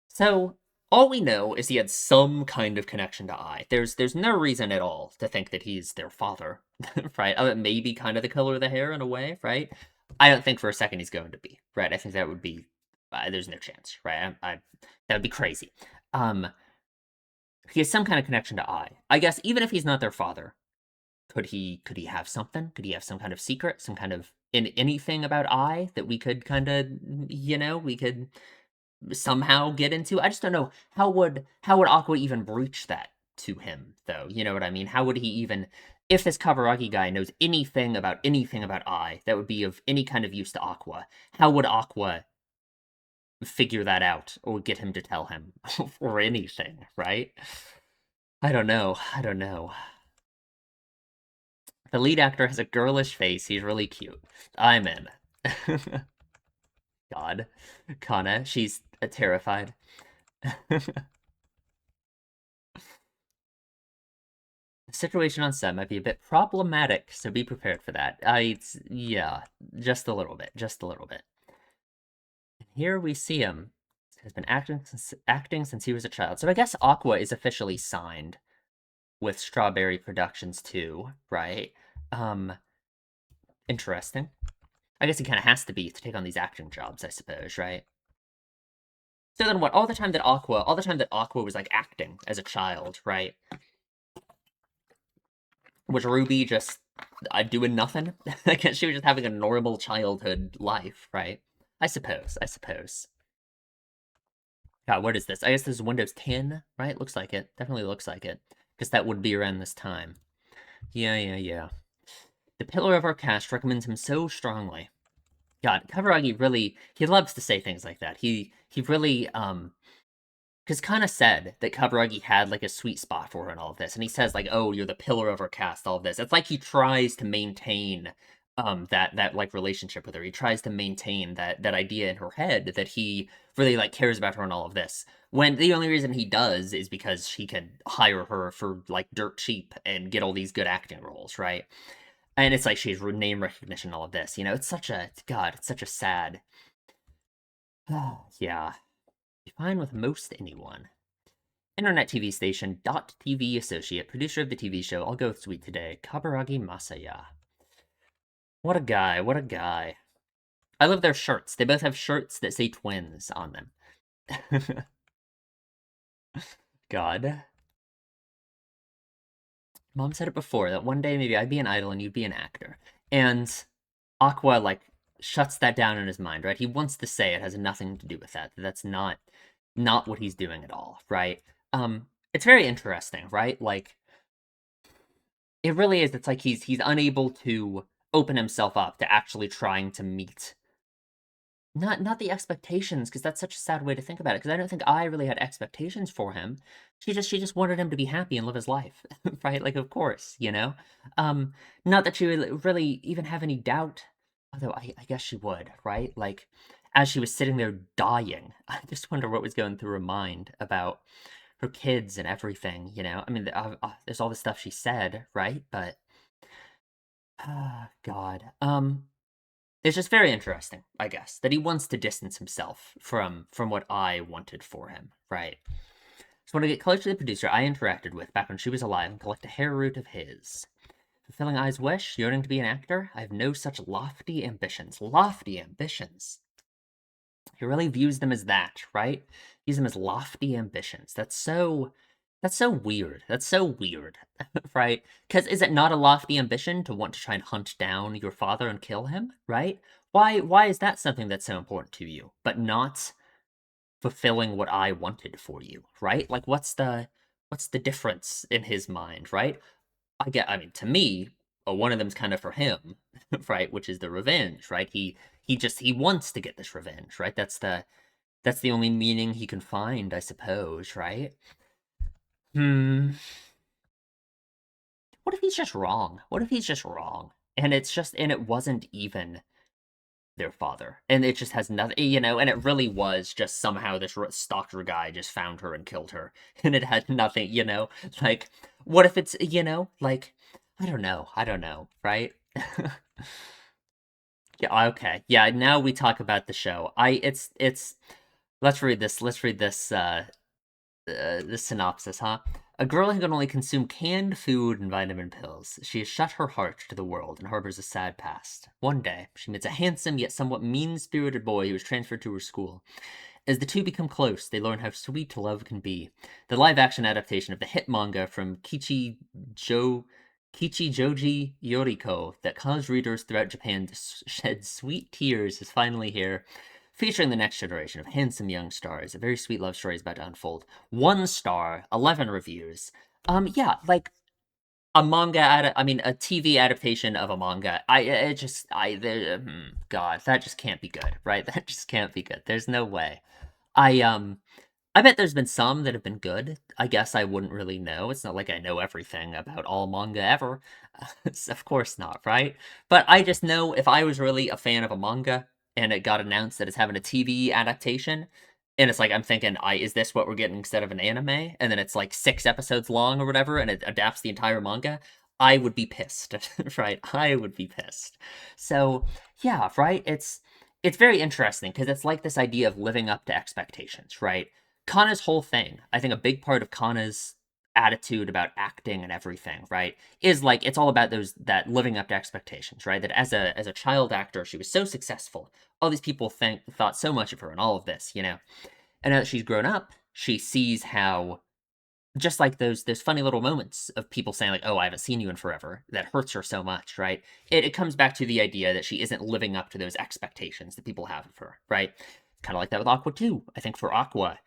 So all we know is he had some kind of connection to I. There's no reason at all to think that he's their father, right? Maybe kind of the color of the hair in a way, right? I don't think for a second he's going to be, right? I think that would be there's no chance, right? That would be crazy. Um, he has some kind of connection to I. I guess even if he's not their father, could he have something? Could he have some kind of secret, some kind of in anything about I that we could kind of we could somehow get into? I just don't know how would Aqua even breach that to him though. You know what I mean? How would he even if this Kaburagi guy knows anything about I that would be of any kind of use to Aqua? How would Aqua figure that out or get him to tell him or anything? Right? I don't know. I don't know. The lead actor has a girlish face. He's really cute. I'm in. God. Kana, she's terrified. The situation on set might be a bit problematic, so be prepared for that. Yeah, just a little bit, just a little bit. And here we see him. Has been acting since he was a child. So I guess Aqua is officially signed with Strawberry Productions too, right? Um, Interesting. I guess he kind of has to be to take on these acting jobs, I suppose, right? So then what? All the time that Aqua was like acting as a child, right? Was Ruby just doing nothing? I guess she was just having a normal childhood life, right? I suppose. I suppose. God, what is this? I guess this is Windows 10, right? Looks like it. Definitely looks like it. Because that would be around this time. Yeah, yeah, yeah. The pillar of our cast recommends him so strongly. God, Kaburagi really he loves to say things like that. He really because Kana said that Kaburagi had like a sweet spot for her and all of this, and he says like, "Oh, you're the pillar of our cast." All of this. It's like he tries to maintain that like relationship with her. He tries to maintain that idea in her head that he really like cares about her and all of this. When the only reason he does is because he can hire her for like dirt cheap and get all these good acting roles, right? And it's like she's name recognition, all of this. It's such a God. It's such a sad. Yeah, be fine with most anyone. Internet TV station Dot TV associate, producer of the TV show I'll Go Sweet Today, Kaburagi Masaya. What a guy, what a guy. I love their shirts. They both have shirts that say twins on them. God. Mom said it before that one day maybe I'd be an idol and you'd be an actor. And Aqua, like, shuts that down in his mind, right? He wants to say it has nothing to do with that. That's not what he's doing at all, right? It's very interesting, right? Like, it really is. It's like he's unable to open himself up to actually trying to meet not the expectations, because that's such a sad way to think about it. Because I don't think I really had expectations for him. She just wanted him to be happy and live his life, right? Like, of course. Um, Not that she would really even have any doubt, although I guess she would, right? Like, as she was sitting there dying, I just wonder what was going through her mind about her kids and everything. I mean, there's all the stuff she said, right? But God. It's just very interesting, I guess, that he wants to distance himself from what I wanted for him, right? So when I get close to the producer I interacted with back when she was alive and collect a hair root of his. Fulfilling Ai's wish, yearning to be an actor? I have no such lofty ambitions. Lofty ambitions. He really views them as that, right? Views them as lofty ambitions. That's so weird. That's so weird, right? Because is it not a lofty ambition to want to try and hunt down your father and kill him, right? Why is that something that's so important to you, but not fulfilling what I wanted for you, right? Like what's the difference in his mind, right? I mean, to me, one of them's kind of for him, right? Which is the revenge, right? He wants to get this revenge, right? That's the only meaning he can find, I suppose, right? Hmm. What if he's just wrong? What if he's just wrong? And it wasn't even their father. And it just has nothing, and it really was just somehow this stalker guy just found her and killed her. And it had nothing, like, what if it's, like, I don't know, right? Yeah, okay. Yeah, now we talk about the show. Let's read this synopsis, huh? A girl who can only consume canned food and vitamin pills. She has shut her heart to the world and harbors a sad past. One day, she meets a handsome yet somewhat mean-spirited boy who is transferred to her school. As the two become close, they learn how sweet love can be. The live-action adaptation of the hit manga from Kichijoji Yoriko that caused readers throughout Japan to shed sweet tears is finally here. Featuring the next generation of handsome young stars, a very sweet love story is about to unfold. 1 star, 11 reviews. Yeah, like I mean, a TV adaptation of a manga. God, that just can't be good, right? That just can't be good. There's no way. I um I bet there's been some that have been good. I guess I wouldn't really know. It's not like I know everything about all manga ever. Of course not, right? But I just know if I was really a fan of a manga and it got announced that it's having a TV adaptation, and it's like I'm thinking, I is this what we're getting instead of an anime? And then it's like 6 episodes long or whatever, and it adapts the entire manga. I would be pissed, right? I would be pissed. So yeah, right. It's very interesting because it's like this idea of living up to expectations, right? Kana's whole thing, I think a big part of Kana's attitude about acting and everything, right, is like it's all about that living up to expectations, right? That as a child actor, she was so successful. All these people thought so much of her and all of this, And now that she's grown up, she sees how just like those funny little moments of people saying like, "Oh, I haven't seen you in forever," that hurts her so much, right? It comes back to the idea that she isn't living up to those expectations that people have of her, right? Kind of like that with Aqua too. I think for Aqua,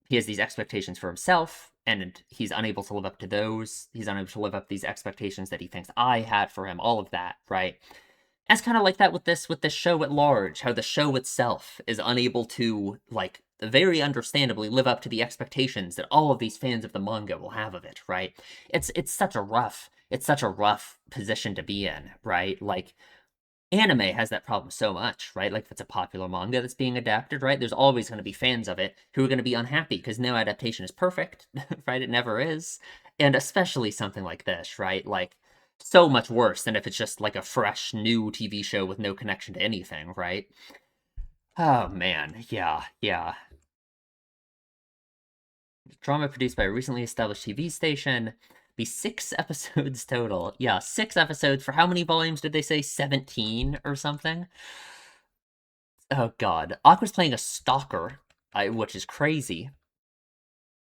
he has these expectations for himself, and he's unable to live up to those. He's unable to live up to these expectations that he thinks I had for him. All of that, right? And it's kind of like that with this show at large, how the show itself is unable to, like, very understandably live up to the expectations that all of these fans of the manga will have of it, right? It's such a rough position to be in, right? Like anime has that problem so much, right? Like if it's a popular manga that's being adapted, right? There's always going to be fans of it who are going to be unhappy because no adaptation is perfect, right? It never is. And especially something like this, right? Like so much worse than if it's just like a fresh new TV show with no connection to anything, right? Oh man, yeah, yeah. Drama produced by a recently established TV station. Be 6 episodes total. Yeah, 6 episodes for how many volumes did they say? 17 or something? Oh god. Aqua's playing a stalker, which is crazy.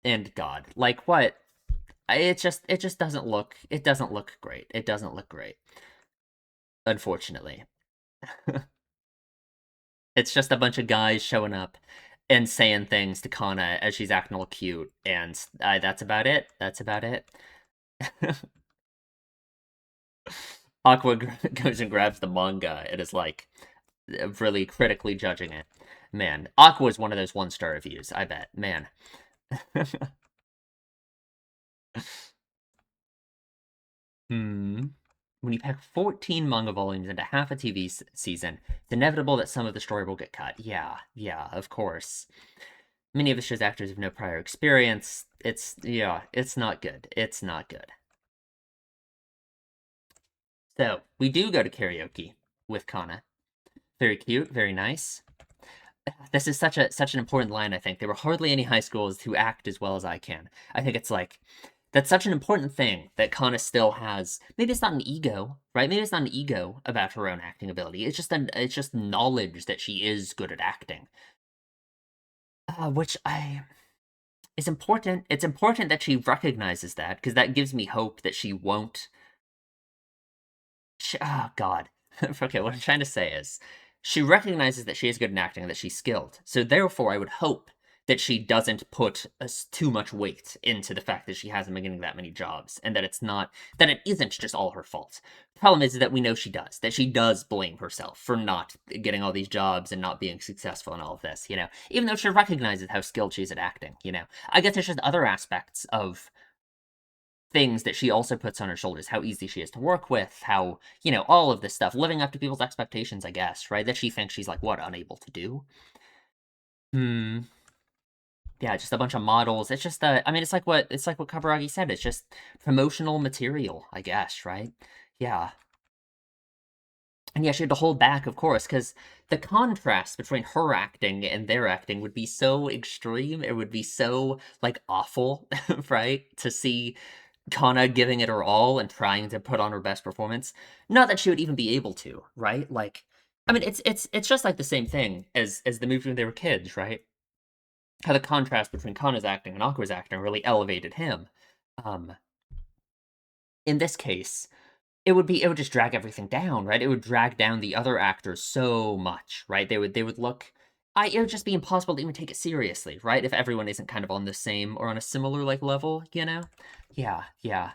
And god, like what? It just doesn't look great. It doesn't look great. Unfortunately. It's just a bunch of guys showing up and saying things to Kana as she's acting all cute, and that's about it. That's about it. Aqua goes and grabs the manga and is like really critically judging it. Man, Aqua is one of those 1 star reviews, I bet. Man. Hmm. When you pack 14 manga volumes into half a TV season, it's inevitable that some of the story will get cut. Yeah, yeah, of course. Many of the show's actors have no prior experience. Yeah, it's not good. It's not good. So, we do go to karaoke with Kana. Very cute, very nice. This is such an important line, I think. There were hardly any high schools who act as well as I can. I think it's like That's such an important thing that Kana still has. Maybe it's not an ego, right? Maybe it's not an ego about her own acting ability. It's just knowledge that she is good at acting, which I is important. It's important that she recognizes that because that gives me hope that she won't. Oh God. Okay, what I'm trying to say is, she recognizes that she is good in acting and that she's skilled. So therefore, I would hope that she doesn't put too much weight into the fact that she hasn't been getting that many jobs, and that it isn't just all her fault. The problem is that we know that she does blame herself for not getting all these jobs and not being successful in all of this, even though she recognizes how skilled she is at acting. I guess there's just other aspects of things that she also puts on her shoulders, how easy she is to work with, how, all of this stuff, living up to people's expectations, I guess, right? That she thinks she's like, what, unable to do? Hmm. Yeah, just a bunch of models. It's just I mean, it's like what Kaburagi said. It's just promotional material, I guess, right? Yeah. And yeah, she had to hold back, of course, because the contrast between her acting and their acting would be so extreme. It would be so, like, awful, right? To see Kana giving it her all and trying to put on her best performance. Not that she would even be able to, right? Like, I mean, it's just like the same thing as the movie when they were kids, right? How the contrast between Kana's acting and Aqua's acting really elevated him. Um, in this case, it would just drag everything down, right? It would drag down the other actors so much, right? They would look. It would just be impossible to even take it seriously, right? If everyone isn't kind of on the same or on a similar like level. Yeah, yeah.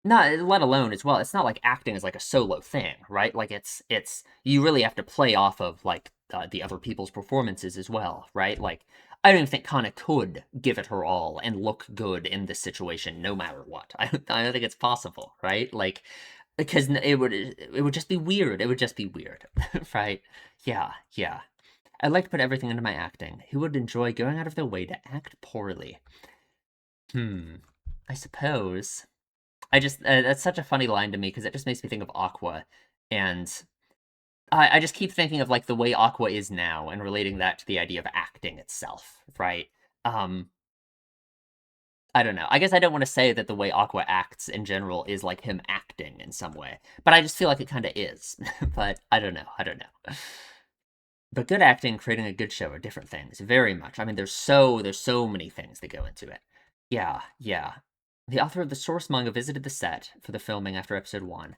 Not let alone as well, it's not like acting is like a solo thing, right? Like it's you really have to play off of like the other people's performances as well, right? Like I don't even think Kana could give it her all and look good in this situation no matter what. I don't think it's possible, right? Like because it would just be weird. It would just be weird, right? Yeah, yeah. I'd like to put everything into my acting. Who would enjoy going out of their way to act poorly? Hmm. I suppose. That's such a funny line to me because it just makes me think of Aqua, and I just keep thinking of like the way Aqua is now and relating that to the idea of acting itself, right? Um, I don't know. I guess I don't want to say that the way Aqua acts in general is like him acting in some way, but I just feel like it kind of is. But I don't know. I don't know. But good acting, and creating a good show are different things, very much. I mean, there's so many things that go into it. Yeah, yeah. The author of the source manga visited the set for the filming after episode 1.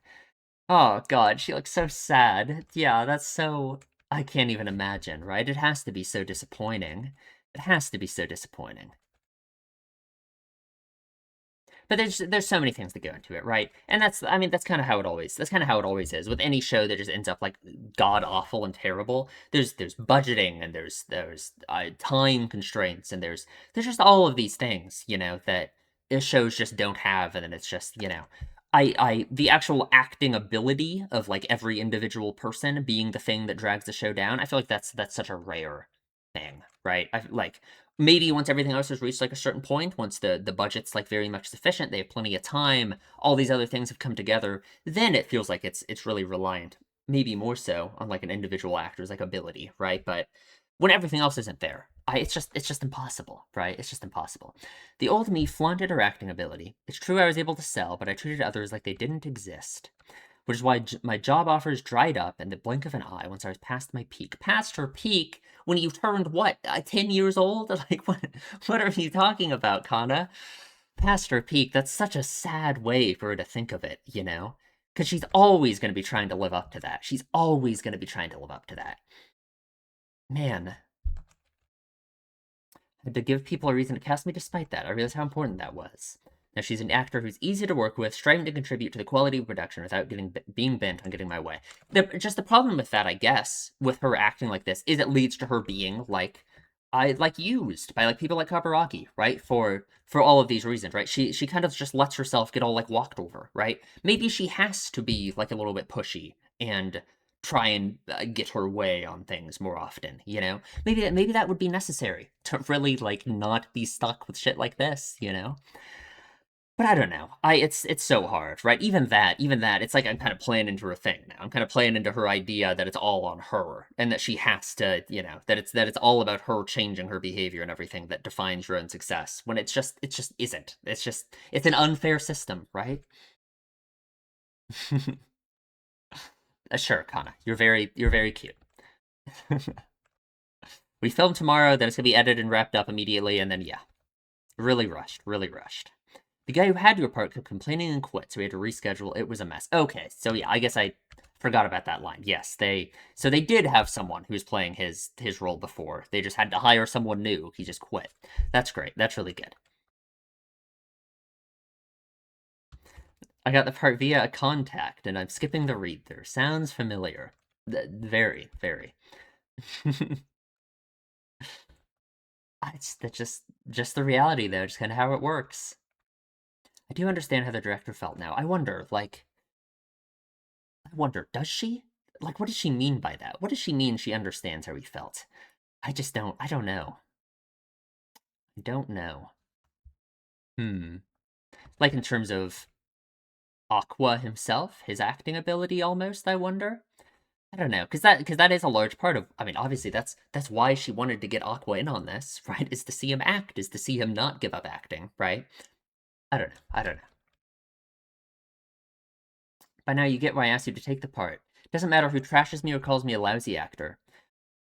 Oh god, she looks so sad. Yeah, that's so I can't even imagine, right? It has to be so disappointing. It has to be so disappointing. But there's so many things that go into it, right? And I mean that's kind of how it always is with any show that just ends up like god awful and terrible. There's budgeting and there's time constraints and there's just all of these things, that shows just don't have, and then it's just, I the actual acting ability of like every individual person being the thing that drags the show down. I feel like that's such a rare thing, right? I like maybe once everything else has reached like a certain point, once the budget's like very much sufficient, they have plenty of time, all these other things have come together, then it feels like it's really reliant, maybe more so on like an individual actor's like ability, right? But when everything else isn't there, it's just impossible, right? It's just impossible. The old me flaunted her acting ability. It's true I was able to sell, but I treated others like they didn't exist, which is why my job offers dried up in the blink of an eye once I was past my peak. Past her peak when you turned what, 10 years old? Like what are you talking about, Kana? Past her peak. That's such a sad way for her to think of it. Because she's always going to be trying to live up to that. She's always going to be trying to live up to that. Man, had to give people a reason to cast me despite that. I realized how important that was. Now she's an actor who's easy to work with, striving to contribute to the quality of production without being bent on getting my way. Just the problem with that, I guess, with her acting like this, is it leads to her being like used by like people like Kaburaki, right? For all of these reasons, right? She kind of just lets herself get all like walked over, right? Maybe she has to be like a little bit pushy and try and get her way on things more often. Maybe that would be necessary to really like not be stuck with shit like this. But I don't know. It's so hard, right? Even that, it's like I'm kind of playing into her thing now. I'm kind of playing into her idea that it's all on her and that she has to, that it's all about her changing her behavior and everything that defines your own success. When it just isn't. It's an unfair system, right? Sure, Kana. You're very cute. We film tomorrow, then it's gonna be edited and wrapped up immediately, and then yeah, really rushed, really rushed. The guy who had your part kept complaining and quit, so we had to reschedule. It was a mess. Okay, so yeah, I guess I forgot about that line. Yes, they did have someone who was playing his role before. They just had to hire someone new. He just quit. That's great. That's really good. I got the part via a contact, and I'm skipping the read through. Sounds familiar. Very, very. It's that's just the reality though, just kind of how it works. I do understand how the director felt now. I wonder, does she? Like, what does she mean by that? What does she mean she understands how he felt? I don't know. I don't know. Hmm. Like, in terms of Aqua himself, his acting ability almost, I wonder? I don't know, because that is a large part of. I mean, obviously, that's why she wanted to get Aqua in on this, right? Is to see him act, is to see him not give up acting, right? I don't know. I don't know. By now, you get why I asked you to take the part. Doesn't matter who trashes me or calls me a lousy actor.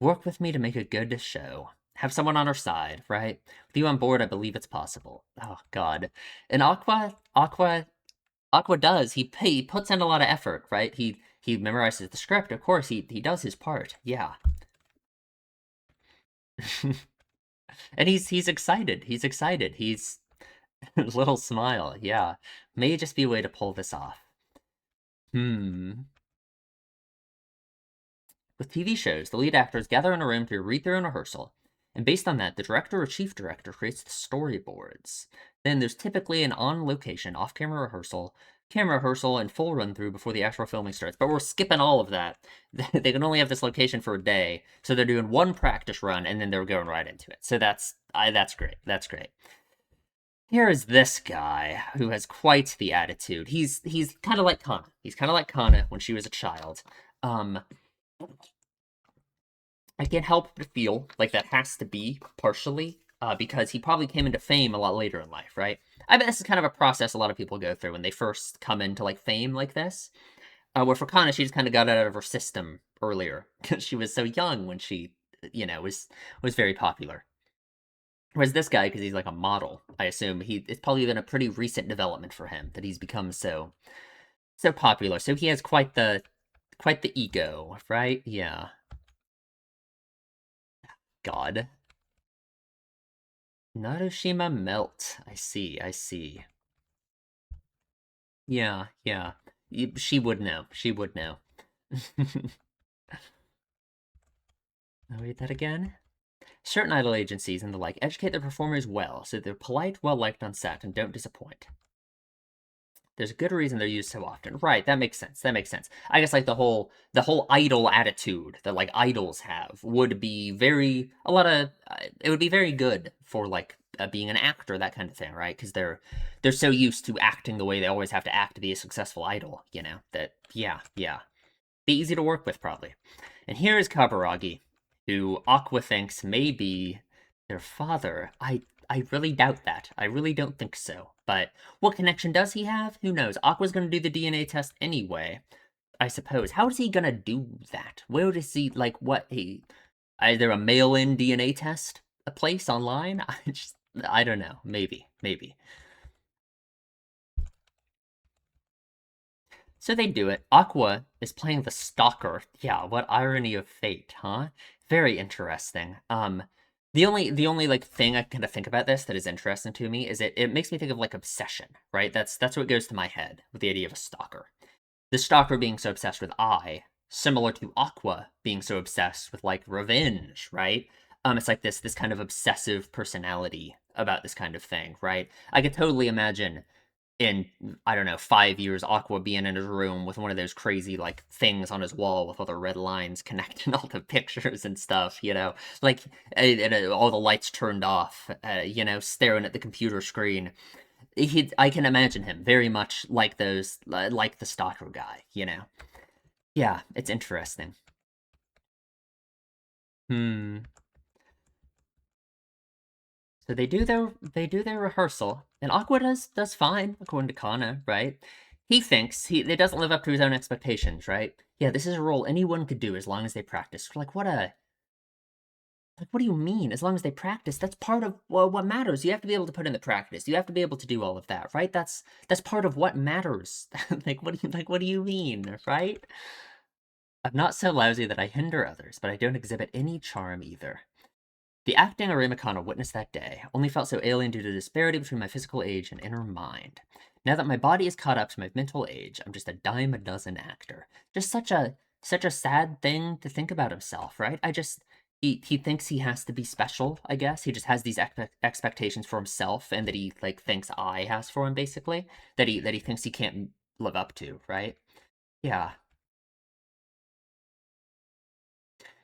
Work with me to make a good show. Have someone on our side, right? With you on board, I believe it's possible. Oh God. And Aqua does. He puts in a lot of effort, right? He memorizes the script. Of course, he does his part. Yeah. And he's excited. He's excited. He's little smile. Yeah. May just be a way to pull this off. Hmm. With TV shows, the lead actors gather in a room to read their own rehearsal, and based on that, the director or chief director creates the storyboards. Then there's typically an on location, off camera rehearsal, camera rehearsal, and full run through before the actual filming starts. But we're skipping all of that. They can only have this location for a day, so they're doing one practice run and then they're going right into it. So that's great. That's great. Here is this guy who has quite the attitude. He's kind of like Kana. He's kind of like Kana when she was a child. Um, I can't help but feel like that has to be partially because he probably came into fame a lot later in life, right? I bet this is kind of a process a lot of people go through when they first come into like fame like this. Where for Kana, she just kind of got it out of her system earlier because she was so young when she, was very popular. Whereas this guy, because he's like a model, I assume it's probably been a pretty recent development for him that he's become so popular. So he has quite the ego, right? Yeah. God. Narushima melt. I see, I see. Yeah, yeah. She would know. She would know. I'll read that again. Certain idol agencies and the like educate their performers well, so they're polite, well liked on set, and don't disappoint. There's a good reason they're used so often. Right, that makes sense. That makes sense. I guess like the whole idol attitude that like idols have would be very a lot of it would be very good for like being an actor, that kind of thing, right? Because they're so used to acting the way they always have to act to be a successful idol, that yeah, yeah. Be easy to work with probably. And here is Kaburagi, who Aqua thinks may be their father. I really doubt that. I really don't think so. But what connection does he have? Who knows? Aqua's going to do the DNA test anyway, I suppose. How is he going to do that? Where does he, like, what? Is there a mail in DNA test? A place online? I don't know. Maybe. Maybe. So they do it. Aqua is playing the stalker. Yeah, what irony of fate, huh? Very interesting. The only like thing I kind of think about this that is interesting to me is it makes me think of like obsession, right? That's what goes to my head with the idea of a stalker. The stalker being so obsessed with similar to Aqua being so obsessed with like revenge, right? It's like this kind of obsessive personality about this kind of thing, right? I could totally imagine in I don't know 5 years, Aqua being in his room with one of those crazy like things on his wall with all the red lines connecting all the pictures and stuff, like and all the lights turned off, staring at the computer screen. I can imagine him very much like those, like the stalker guy, you know? Yeah, it's interesting. Hmm. So they do their rehearsal, and Aqua does fine according to Kana, right? He thinks it doesn't live up to his own expectations, right? Yeah, this is a role anyone could do as long as they practice. What do you mean? As long as they practice, that's part of, well, what matters. You have to be able to put in the practice. You have to be able to do all of that, right? That's part of what matters. What do you mean, right? I'm not so lousy that I hinder others, but I don't exhibit any charm either. The acting Arimikana witnessed that day only felt so alien due to the disparity between my physical age and inner mind. Now that my body is caught up to my mental age, I'm just a dime a dozen actor. Just such a sad thing to think about himself, right? He thinks he has to be special, I guess. He just has these expectations for himself and that he like thinks I has for him basically, that he thinks he can't live up to, right? Yeah.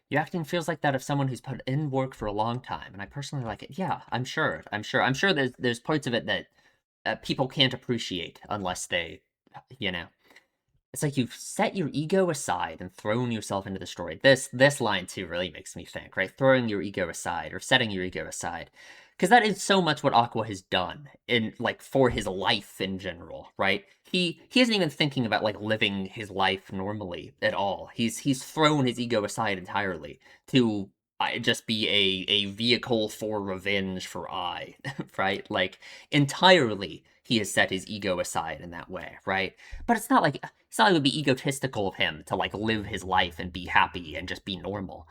Your acting feels like that of someone who's put in work for a long time, and I personally like it. Yeah, I'm sure there's parts of it that people can't appreciate unless they, you know. It's like you've set your ego aside and thrown yourself into the story. This line too really makes me think, right? Throwing your ego aside or setting your ego aside. Because that is so much what Aqua has done in like for his life in general, right? He isn't even thinking about like living his life normally at all. He's thrown his ego aside entirely to just be a vehicle for revenge for I, right? Like entirely he has set his ego aside in that way, right? But it's not like it would be egotistical of him to like live his life and be happy and just be normal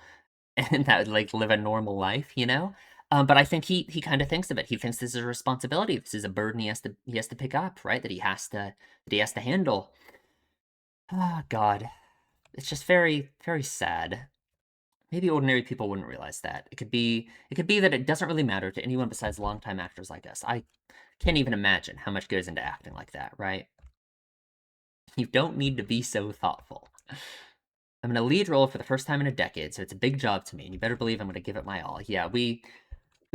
and that like live a normal life, you know? But I think he kind of thinks of it. He thinks this is a responsibility. This is a burden he has to pick up, right? That he has to handle. Ah, God, it's just very very sad. Maybe ordinary people wouldn't realize that. It could be that it doesn't really matter to anyone besides longtime actors like us. I can't even imagine how much goes into acting like that, right? You don't need to be so thoughtful. I'm in a lead role for the first time in a decade, so it's a big job to me, and you better believe I'm going to give it my all. Yeah, we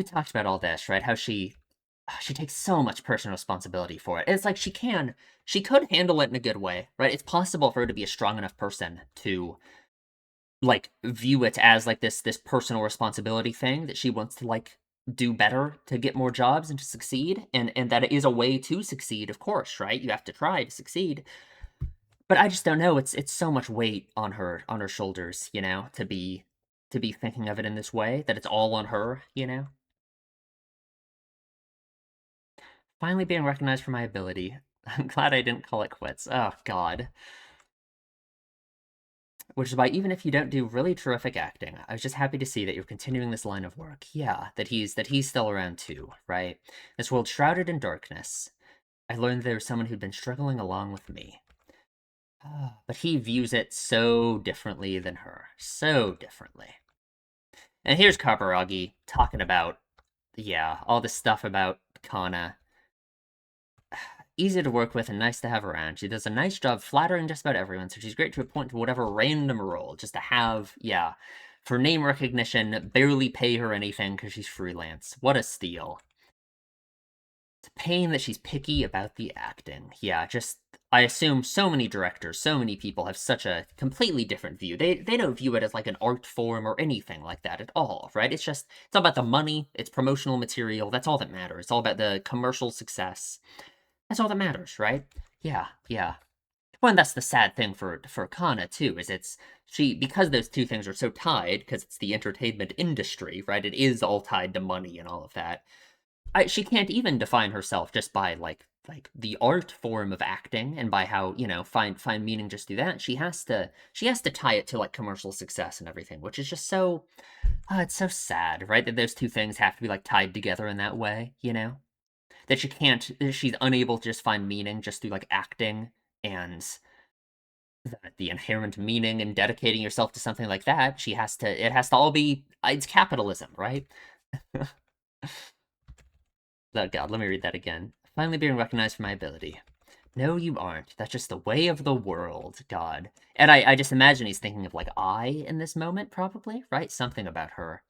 talked about all this, right? How she takes so much personal responsibility for it. It's like she could handle it in a good way, right? It's possible for her to be a strong enough person to like view it as like this personal responsibility thing that she wants to like do better to get more jobs and to succeed, and that it is a way to succeed, of course, right? You have to try to succeed, but I just don't know. It's so much weight on her shoulders, to be thinking of it in this way, that it's all on her. Finally being recognized for my ability. I'm glad I didn't call it quits. Oh God. Which is why even if you don't do really terrific acting, I was just happy to see that you're continuing this line of work. Yeah, that he's still around too, right? This world shrouded in darkness. I learned there was someone who'd been struggling along with me. But he views it so differently than her. So differently. And here's Kaburagi talking about, yeah, all this stuff about Kana. Easy to work with and nice to have around. She does a nice job flattering just about everyone, so she's great to appoint to whatever random role, just to have, yeah, for name recognition, barely pay her anything because she's freelance. What a steal. It's a pain that she's picky about the acting. Yeah, just I assume so many directors, so many people have such a completely different view. They don't view it as like an art form or anything like that at all, right? It's all about the money, it's promotional material, that's all that matters. It's all about the commercial success. That's all that matters, right? Yeah, yeah. Well, and that's the sad thing for Kana too, is it's she because those two things are so tied, because it's the entertainment industry, right? It is all tied to money and all of that. She can't even define herself just by like the art form of acting and by how find meaning just through that. She has to tie it to like commercial success and everything, which is just so it's so sad, right? That those two things have to be like tied together in that way. That she's unable to just find meaning just through like acting and the inherent meaning in dedicating yourself to something like that. It has to all be it's capitalism, right? Oh God, let me read that again. Finally being recognized for my ability. No, you aren't. That's just the way of the world, God. And I just imagine he's thinking of like I in this moment, probably, right? Something about her.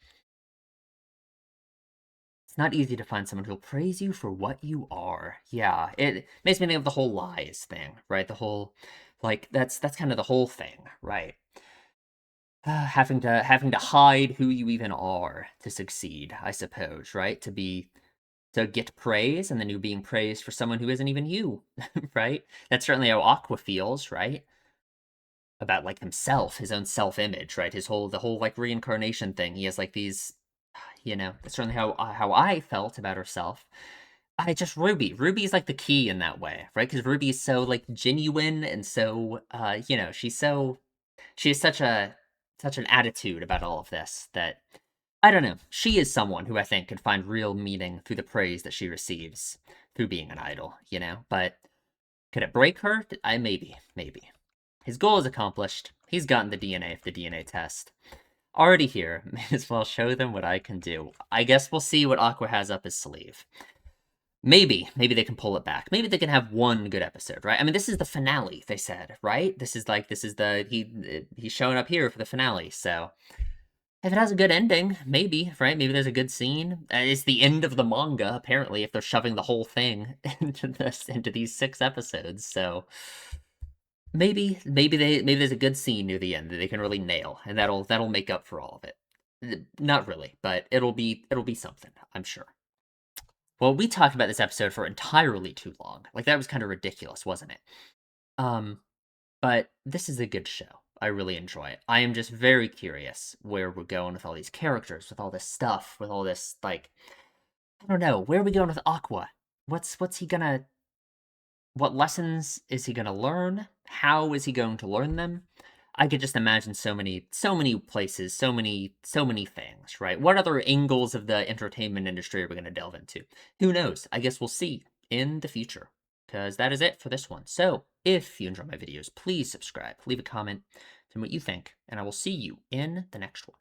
It's not easy to find someone who'll praise you for what you are. Yeah, it makes me think of the whole lies thing, right? The whole, like, that's kind of the whole thing, right? Having to hide who you even are to succeed, I suppose, right? To get praise, and then you being praised for someone who isn't even you, right? That's certainly how Aqua feels, right? About like himself, his own self-image, right? The whole like reincarnation thing. He has like these, that's certainly how I felt about herself. I just Ruby's like the key in that way, right? Because Ruby is so like genuine and so she has such an attitude about all of this that I don't know. She is someone who I think can find real meaning through the praise that she receives through being an idol, But could it break her? I maybe. His goal is accomplished. He's gotten the DNA for the DNA test. Already here, may as well show them what I can do. I guess we'll see what Aqua has up his sleeve. Maybe they can pull it back. Maybe they can have one good episode, right? I mean, this is the finale, they said, right? This is he's showing up here for the finale, so if it has a good ending, maybe, right? Maybe there's a good scene. It's the end of the manga, apparently, if they're shoving the whole thing into these 6 episodes. So maybe there's a good scene near the end that they can really nail, and that'll make up for all of it. Not really, but it'll be something, I'm sure. Well, we talked about this episode for entirely too long. Like that was kind of ridiculous, wasn't it? Um, but this is a good show. I really enjoy it. I am just very curious where we're going with all these characters, with all this stuff, with all this like I don't know, where are we going with Aqua? What's he gonna what lessons is he gonna learn? How is he going to learn them? I could just imagine so many places, so many things, right? What other angles of the entertainment industry are we gonna delve into? Who knows? I guess we'll see in the future. Because that is it for this one. So, if you enjoy my videos, please subscribe, leave a comment, tell me what you think, and I will see you in the next one.